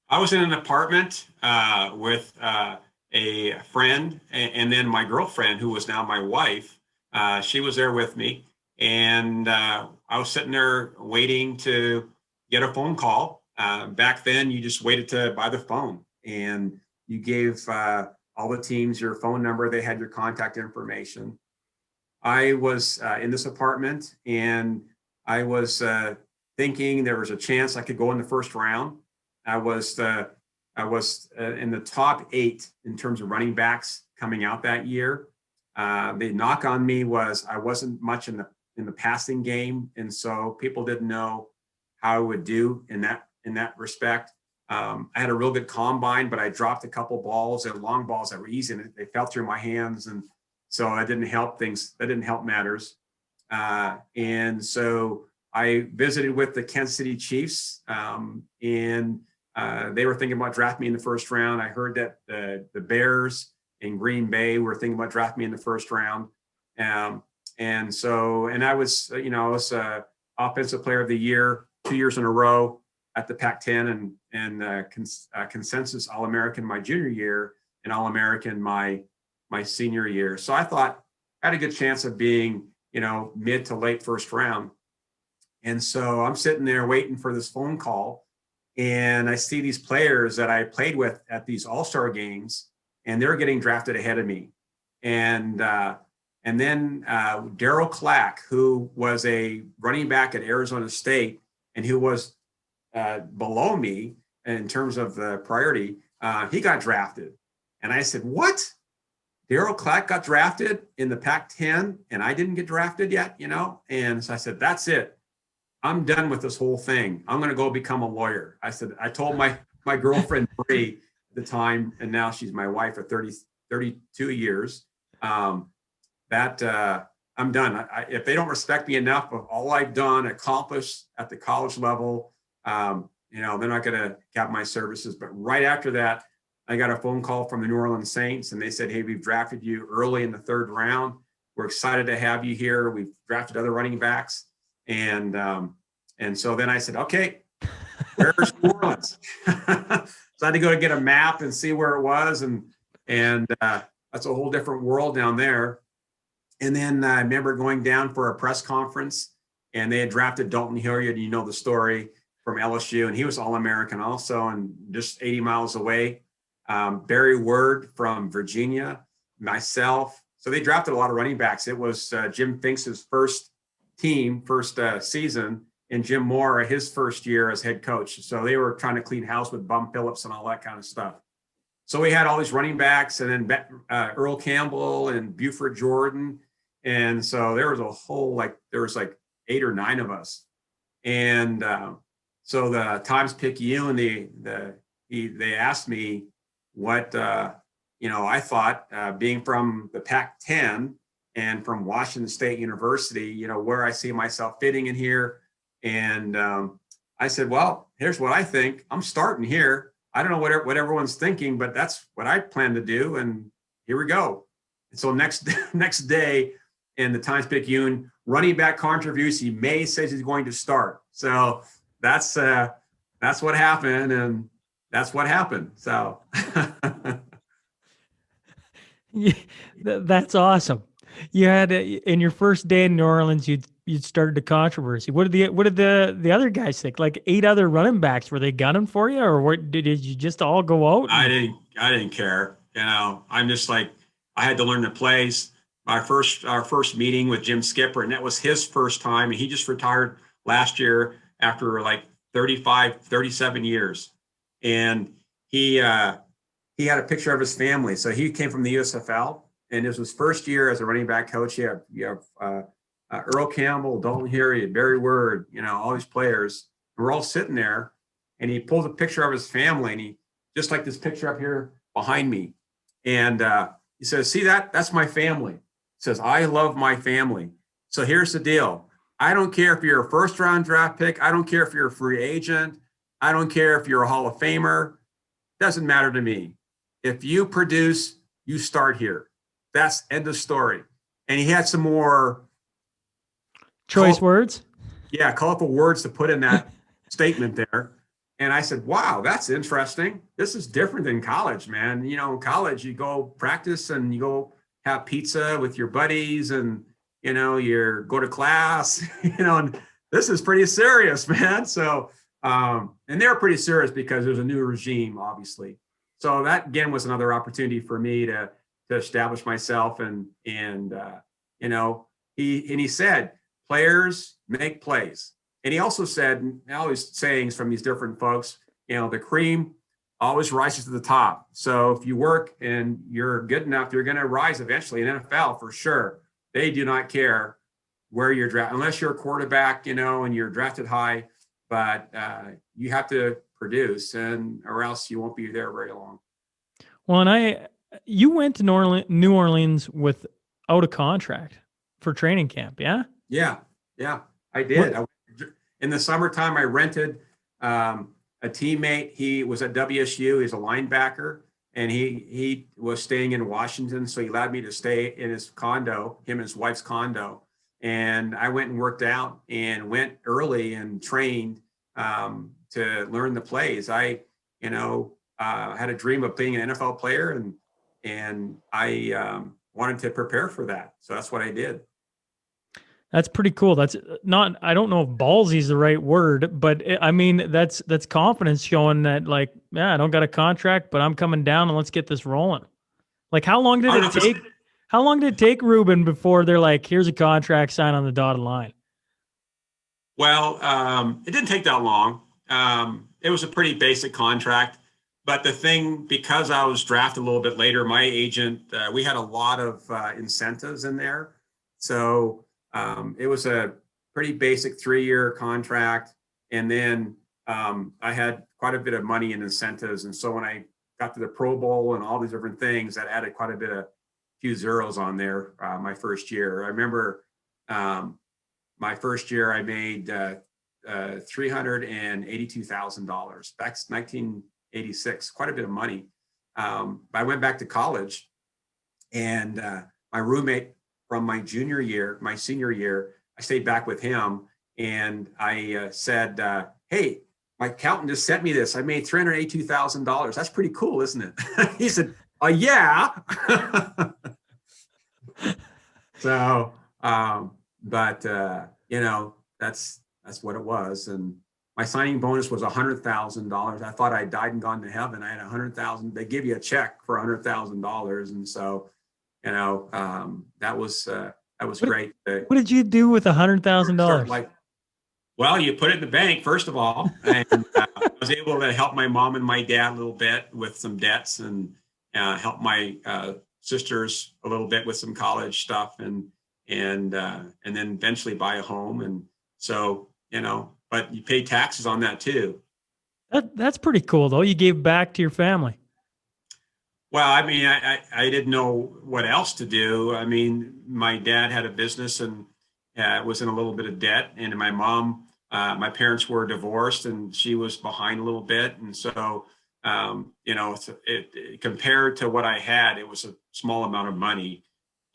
I was in an apartment with a friend, and then my girlfriend, who was now my wife. She was there with me, and I was sitting there waiting to get a phone call. Back then, you just waited by the phone, and you gave all the teams your phone number. They had your contact information. I was in this apartment, and I was thinking there was a chance I could go in the first round. I was in the top 8 in terms of running backs coming out that year. The knock on me was I wasn't much in the passing game, and so people didn't know how I would do in that respect. I had a real good combine, but I dropped a couple balls and long balls that were easy, and they fell through my hands, and so I didn't help things. That didn't help matters. And so I visited with the Kansas City Chiefs, and they were thinking about drafting me in the first round. I heard that the Bears in Green Bay were thinking about drafting me in the first round. And I was, offensive player of the year 2 years in a row at the Pac-10, and consensus All-American my junior year and All-American my senior year. So I thought I had a good chance of being, mid to late first round. And so I'm sitting there waiting for this phone call, and I see these players that I played with at these all-star games, and they're getting drafted ahead of me. And And then Daryl Clack, who was a running back at Arizona State and who was below me in terms of the priority, he got drafted. And I said, what? Daryl Clack got drafted in the Pac-10 and I didn't get drafted yet, you know? And so I said, that's it. I'm done with this whole thing. I'm going to go become a lawyer. I told my girlfriend, Bree, at the time, and now she's my wife for 32 years, that I'm done. If they don't respect me enough of all I've done, accomplished at the college level, you know, they're not going to have my services. But right after that, I got a phone call from the New Orleans Saints, and they said, hey, we've drafted you early in the 3rd round. We're excited to have you here. We've drafted other running backs. And so then I said, okay, where's New Orleans? So I had to go get a map and see where it was. And that's a whole different world down there. And then I remember going down for a press conference, and they had drafted Dalton Hilliard, you know the story, from LSU, and he was All-American also, and just 80 miles away. Barry Word from Virginia, myself. So they drafted a lot of running backs. It was Jim Finks' first season, and Jim Moore, his first year as head coach. So they were trying to clean house with Bum Phillips and all that kind of stuff. So we had all these running backs, and then Earl Campbell and Buford Jordan. And so there was there was 8 or 9 of us. And so the Times Picayune, they asked me what, I thought, being from the Pac-10 and from Washington State University, where I see myself fitting in here. And I said, well, here's what I think. I'm starting here. I don't know what everyone's thinking, but that's what I plan to do. And here we go. And so next day in the Times Picayune, running back controversy, May says he's going to start. So that's what happened. And that's what happened. So Yeah, that's awesome. You had in your first day in New Orleans, you'd started a controversy. What did the other guys think? Like 8 other running backs, were they gunning for you, or what, did you just all go out? I didn't care. I'm just like, I had to learn the plays. Our first meeting with Jim Skipper, and that was his first time, and he just retired last year after 37 years. And he had a picture of his family. So he came from the USFL, and it was his first year as a running back coach. You have Earl Campbell, Dalton Hilliard, Barry Word, all these players. We're all sitting there, and he pulls a picture of his family, and he just like this picture up here behind me. And he says, see that? That's my family. He says, I love my family. So here's the deal. I don't care if you're a first-round draft pick. I don't care if you're a free agent. I don't care if you're a Hall of Famer. Doesn't matter to me. If you produce, you start here. That's end of story. And he had some more choice words. Yeah, colorful words to put in that statement there. And I said, wow, that's interesting. This is different than college, man. In college, you go practice and you go have pizza with your buddies and, you go to class, and this is pretty serious, man. So, and they're pretty serious because there's a new regime, obviously. So that again was another opportunity for me to establish myself. And he said, players make plays. And he also said, all these sayings from these different folks, the cream always rises to the top. So if you work and you're good enough, you're going to rise eventually in NFL for sure. They do not care where you're drafted, unless you're a quarterback, and you're drafted high, but you have to produce, or else you won't be there very long. Well, and you went to New Orleans without a contract for training camp, yeah? Yeah, I did. In the summertime, I rented a teammate. He was at WSU. He's a linebacker, and he was staying in Washington, so he allowed me to stay in his condo, him and his wife's condo. And I went and worked out and went early and trained to learn the plays. I, had a dream of being an NFL player, and I wanted to prepare for that. So that's what I did. That's pretty cool. That's not, I don't know if ballsy is the right word, but that's confidence showing that I don't got a contract, but I'm coming down and let's get this rolling. How long did it take? How long did it take Rueben before they're like, here's a contract, sign on the dotted line? Well, it didn't take that long. It was a pretty basic contract. But the thing, because I was drafted a little bit later, my agent, we had a lot of incentives in there. So it was a pretty basic 3-year contract. And then I had quite a bit of money in incentives. And so when I got to the Pro Bowl and all these different things, that added quite a few zeros on there my first year. I remember my first year I made $382,000. That's 1986, quite a bit of money. I went back to college, and my roommate from my senior year, I stayed back with him, and I said, hey, my accountant just sent me this. I made $382,000. That's pretty cool, isn't it? He said, yeah. So, that's what it was. And my signing bonus was $100,000. I thought I died and gone to heaven. I had $100,000. They give you a check for $100,000, and so, that was great. What did you do with $100,000? Well, you put it in the bank, first of all, and I was able to help my mom and my dad a little bit with some debts, and help my sisters a little bit with some college stuff, and then eventually buy a home. And so, but you pay taxes on that too. That's pretty cool, though. You gave back to your family. Well, I mean, I didn't know what else to do. I mean, my dad had a business and was in a little bit of debt, and my mom, my parents were divorced, and she was behind a little bit. And so, compared to what I had, it was a small amount of money.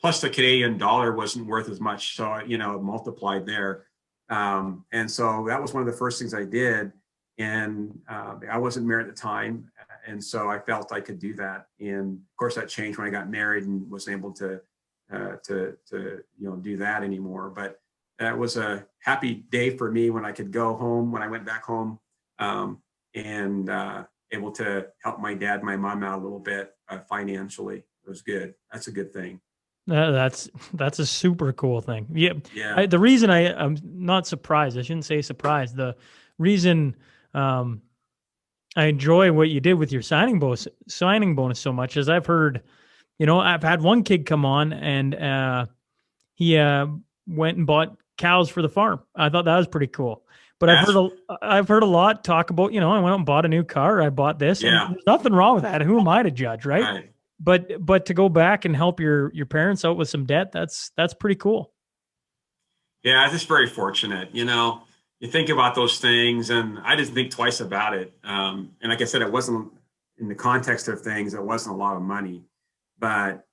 Plus, the Canadian dollar wasn't worth as much, so it multiplied there. And so that was one of the first things I did. And I wasn't married at the time, and so I felt I could do that. And of course, that changed when I got married and wasn't able to do that anymore. But that was a happy day for me when I could go home, when I went back home, and able to help my dad, my mom out a little bit financially. It was good. That's a good thing. That's a super cool thing. Yeah. Yeah. The reason I'm not surprised, I shouldn't say surprised. The reason I enjoy what you did with your signing bonus so much is I've heard, I've had one kid come on and he went and bought cows for the farm. I thought that was pretty cool. But I've heard a lot talk about, I went out and bought a new car. I bought this. Yeah. And there's nothing wrong with that. Who am I to judge, right? Right. But to go back and help your parents out with some debt, that's pretty cool. Yeah, I'm just very fortunate. You think about those things, and I didn't think twice about it. And like I said, it wasn't in the context of things. It wasn't a lot of money, but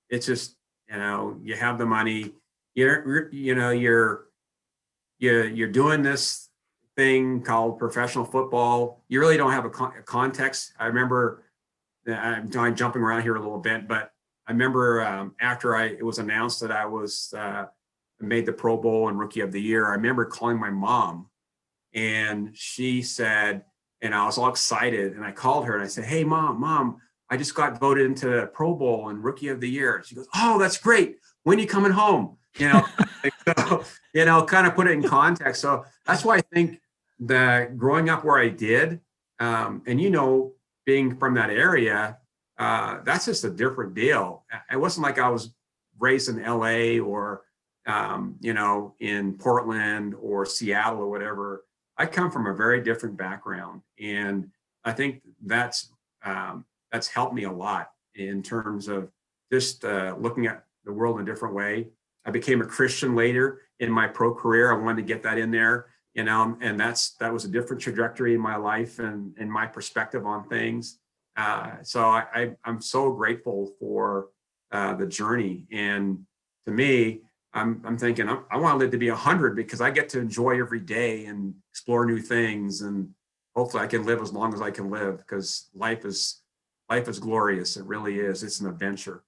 it's just you have the money. You're doing this thing called professional football. You really don't have a context. I remember. I'm jumping around here a little bit, but I remember after it was announced that I was made the Pro Bowl and Rookie of the Year, I remember calling my mom, and she said, and I was all excited, and I called her and I said, hey, mom, I just got voted into the Pro Bowl and Rookie of the Year. She goes, oh, that's great. When are you coming home? So, kind of put it in context. So that's why I think that growing up where I did, and being from that area, that's just a different deal. It wasn't like I was raised in LA or, in Portland or Seattle or whatever. I come from a very different background. And I think that's helped me a lot in terms of just looking at the world in a different way. I became a Christian later in my pro career. I wanted to get that in there. And that was a different trajectory in my life and in my perspective on things. So I'm so grateful for the journey. And to me, I'm thinking I want to live to be 100 because I get to enjoy every day and explore new things. And hopefully I can live as long as I can live, because life is glorious. It really is. It's an adventure.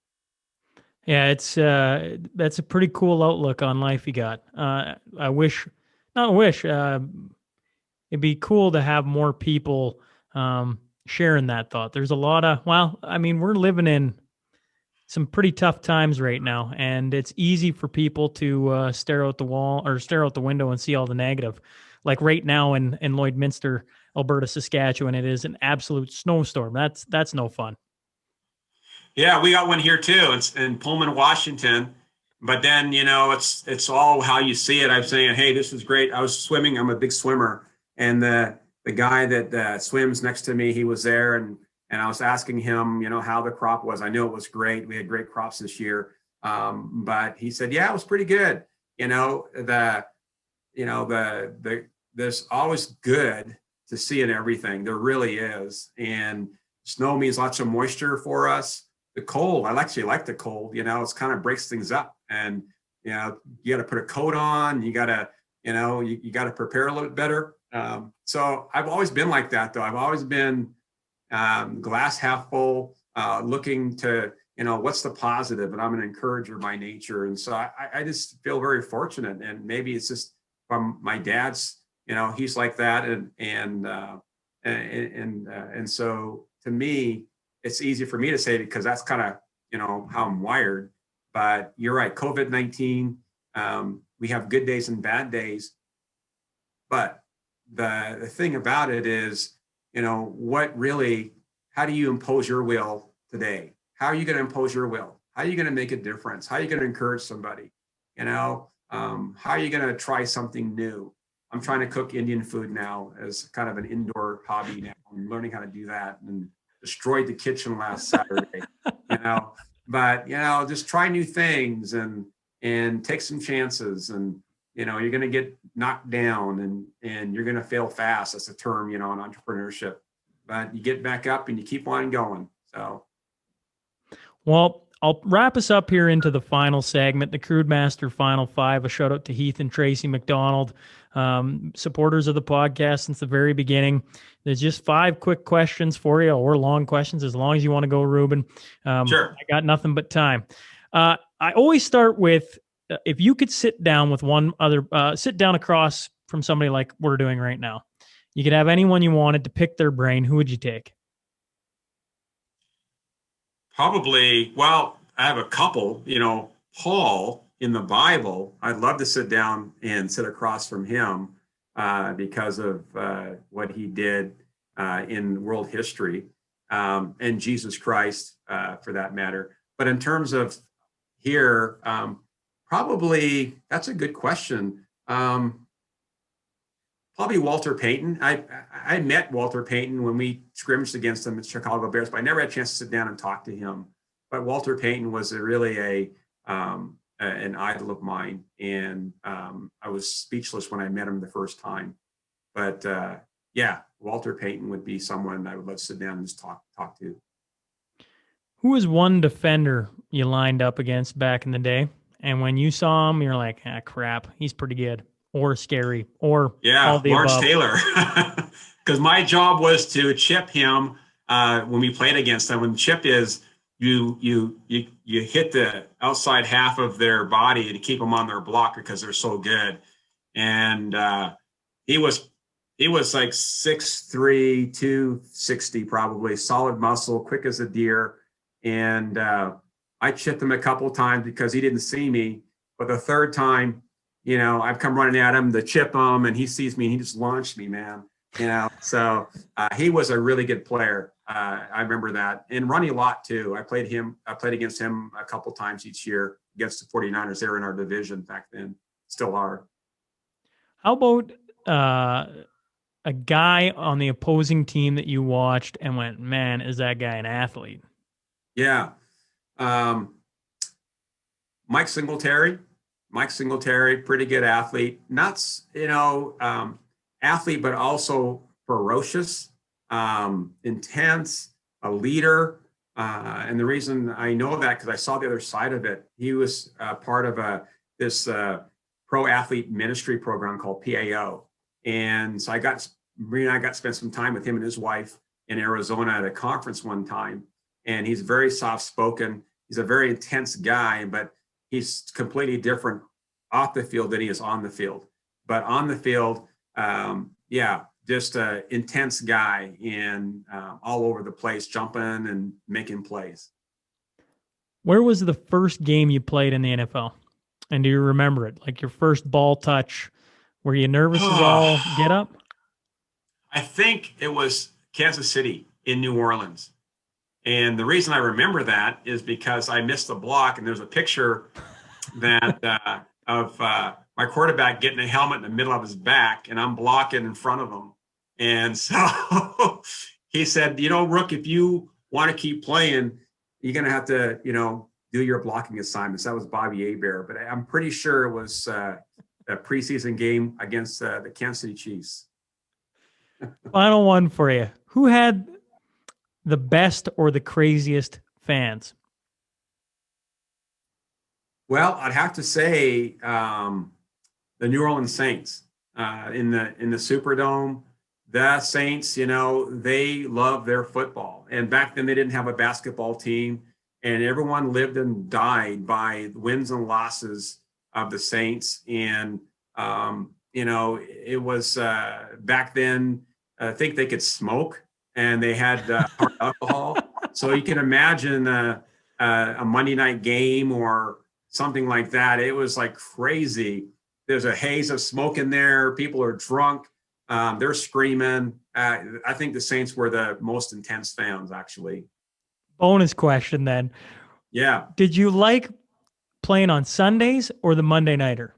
Yeah, that's a pretty cool outlook on life you got. It'd be cool to have more people sharing that thought. There's a lot of, we're living in some pretty tough times right now, and it's easy for people to stare out the wall or stare out the window and see all the negative. Like right now in Lloydminster, Alberta, Saskatchewan, it is an absolute snowstorm. That's no fun. Yeah, we got one here too. It's in Pullman, Washington. But then, it's all how you see it. I'm saying, hey, this is great. I was swimming. I'm a big swimmer. And the guy that swims next to me, he was there. And I was asking him, how the crop was. I knew it was great. We had great crops this year. But he said, yeah, it was pretty good. There's always good to see in everything. There really is. And snow means lots of moisture for us. The cold, I actually like the cold, it's kind of breaks things up, and, you got to put a coat on, you got to, you got to prepare a little bit better. So I've always been like that though. I've always been glass half full, looking to, what's the positive, and I'm an encourager by nature. And so I just feel very fortunate, and maybe it's just from my dad's, he's like that. And so to me, it's easy for me to say, because that's kind of, how I'm wired. But you're right, COVID-19, we have good days and bad days. But the thing about it is, how do you impose your will today? How are you going to impose your will? How are you going to make a difference? How are you going to encourage somebody? How are you going to try something new? I'm trying to cook Indian food now as kind of an indoor hobby now. I'm learning how to do that, and destroyed the kitchen last Saturday, but, just try new things and take some chances, and, you're going to get knocked down and you're going to fail fast. That's a term, in entrepreneurship, but you get back up and you keep on going. So. Well, I'll wrap us up here into the final segment, the Crude Master Final Five. A shout out to Heath and Tracy McDonald, supporters of the podcast since the very beginning. There's just 5 quick questions for you, or long questions, as long as you want to go, Rueben. Sure. I got nothing but time. I always start with, if you could sit down with sit down across from somebody like we're doing right now, you could have anyone you wanted to pick their brain. Who would you take? Probably, well, I have a couple, Paul in the Bible. I'd love to sit down and sit across from him because of what he did in world history, and Jesus Christ for that matter. But in terms of here, probably, that's a good question. Probably Walter Payton. I met Walter Payton when we scrimmaged against him at Chicago Bears, but I never had a chance to sit down and talk to him. But Walter Payton was really an idol of mine, and I was speechless when I met him the first time. But yeah, Walter Payton would be someone I would love to sit down and just talk to. Who was one defender you lined up against back in the day, and when you saw him, you're like, crap, he's pretty good, or scary, or all the Lawrence above? Taylor, because my job was to chip him when we played against them. When chip is you hit the outside half of their body to keep them on their block because they're so good. And he was like 6'3", 260 probably, solid muscle, quick as a deer. And I chipped him a couple of times because he didn't see me. But the third time, I've come running at him to chip him, and he sees me and he just launched me, man. So he was a really good player. I remember that. And Ronnie Lott too. I played against him a couple times each year against the 49ers. They were in our division back then, still are. How about a guy on the opposing team that you watched and went, man, is that guy an athlete? Yeah. Mike Singletary, pretty good athlete. Not, athlete, but also ferocious, intense, a leader. And the reason I know that, because I saw the other side of it. He was part of this pro athlete ministry program called PAO. And so Maria and I got to spend some time with him and his wife in Arizona at a conference one time. And he's very soft-spoken. He's a very intense guy, but he's completely different off the field than he is on the field. But on the field, just an intense guy and all over the place, jumping and making plays. Where was the first game you played in the NFL? And do you remember it? Like your first ball touch? Were you nervous as all get up? I think it was Kansas City in New Orleans. And the reason I remember that is because I missed the block, and there's a picture that of my quarterback getting a helmet in the middle of his back, and I'm blocking in front of him. And so he said, Rook, if you want to keep playing, you're going to have to, do your blocking assignments. That was Bobby Hebert, but I'm pretty sure it was a preseason game against the Kansas City Chiefs. Final one for you. Who had the best or the craziest fans? Well, I'd have to say the New Orleans Saints in the Superdome. The Saints, they love their football. And back then they didn't have a basketball team, and everyone lived and died by the wins and losses of the Saints. And, it was back then, I think they could smoke, and they had hard alcohol. So you can imagine a Monday night game or something like that. It was like crazy. There's a haze of smoke in there. People are drunk. They're screaming. I think the Saints were the most intense fans, actually. Bonus question then. Yeah. Did you like playing on Sundays or the Monday nighter?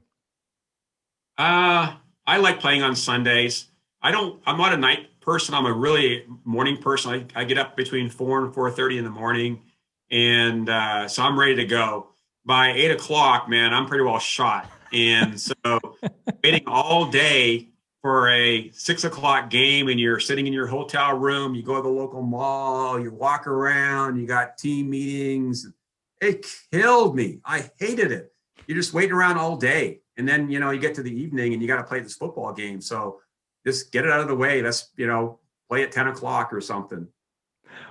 I like playing on Sundays. I'm not a night person. I'm a really morning person. I get up between 4 and 4:30 in the morning. And so I'm ready to go. By 8 o'clock, man, I'm pretty well shot. And so waiting all day for a 6 o'clock game, and you're sitting in your hotel room, you go to the local mall, you walk around, you got team meetings. It killed me. I hated it. You're just waiting around all day. And then, you get to the evening and you got to play this football game. So just get it out of the way. Let's, play at 10 o'clock or something.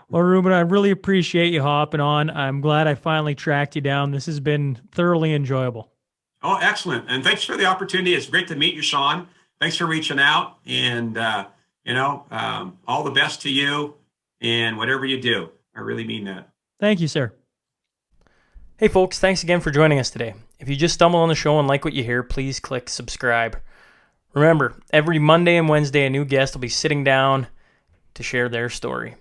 Well, Rueben, I really appreciate you hopping on. I'm glad I finally tracked you down. This has been thoroughly enjoyable. Oh, excellent. And thanks for the opportunity. It's great to meet you, Sean. Thanks for reaching out, and, all the best to you and whatever you do. I really mean that. Thank you, sir. Hey, folks, thanks again for joining us today. If you just stumbled on the show and like what you hear, please click subscribe. Remember, every Monday and Wednesday, a new guest will be sitting down to share their story.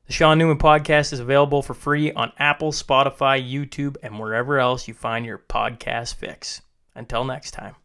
The Sean Newman Podcast is available for free on Apple, Spotify, YouTube, and wherever else you find your podcast fix. Until next time.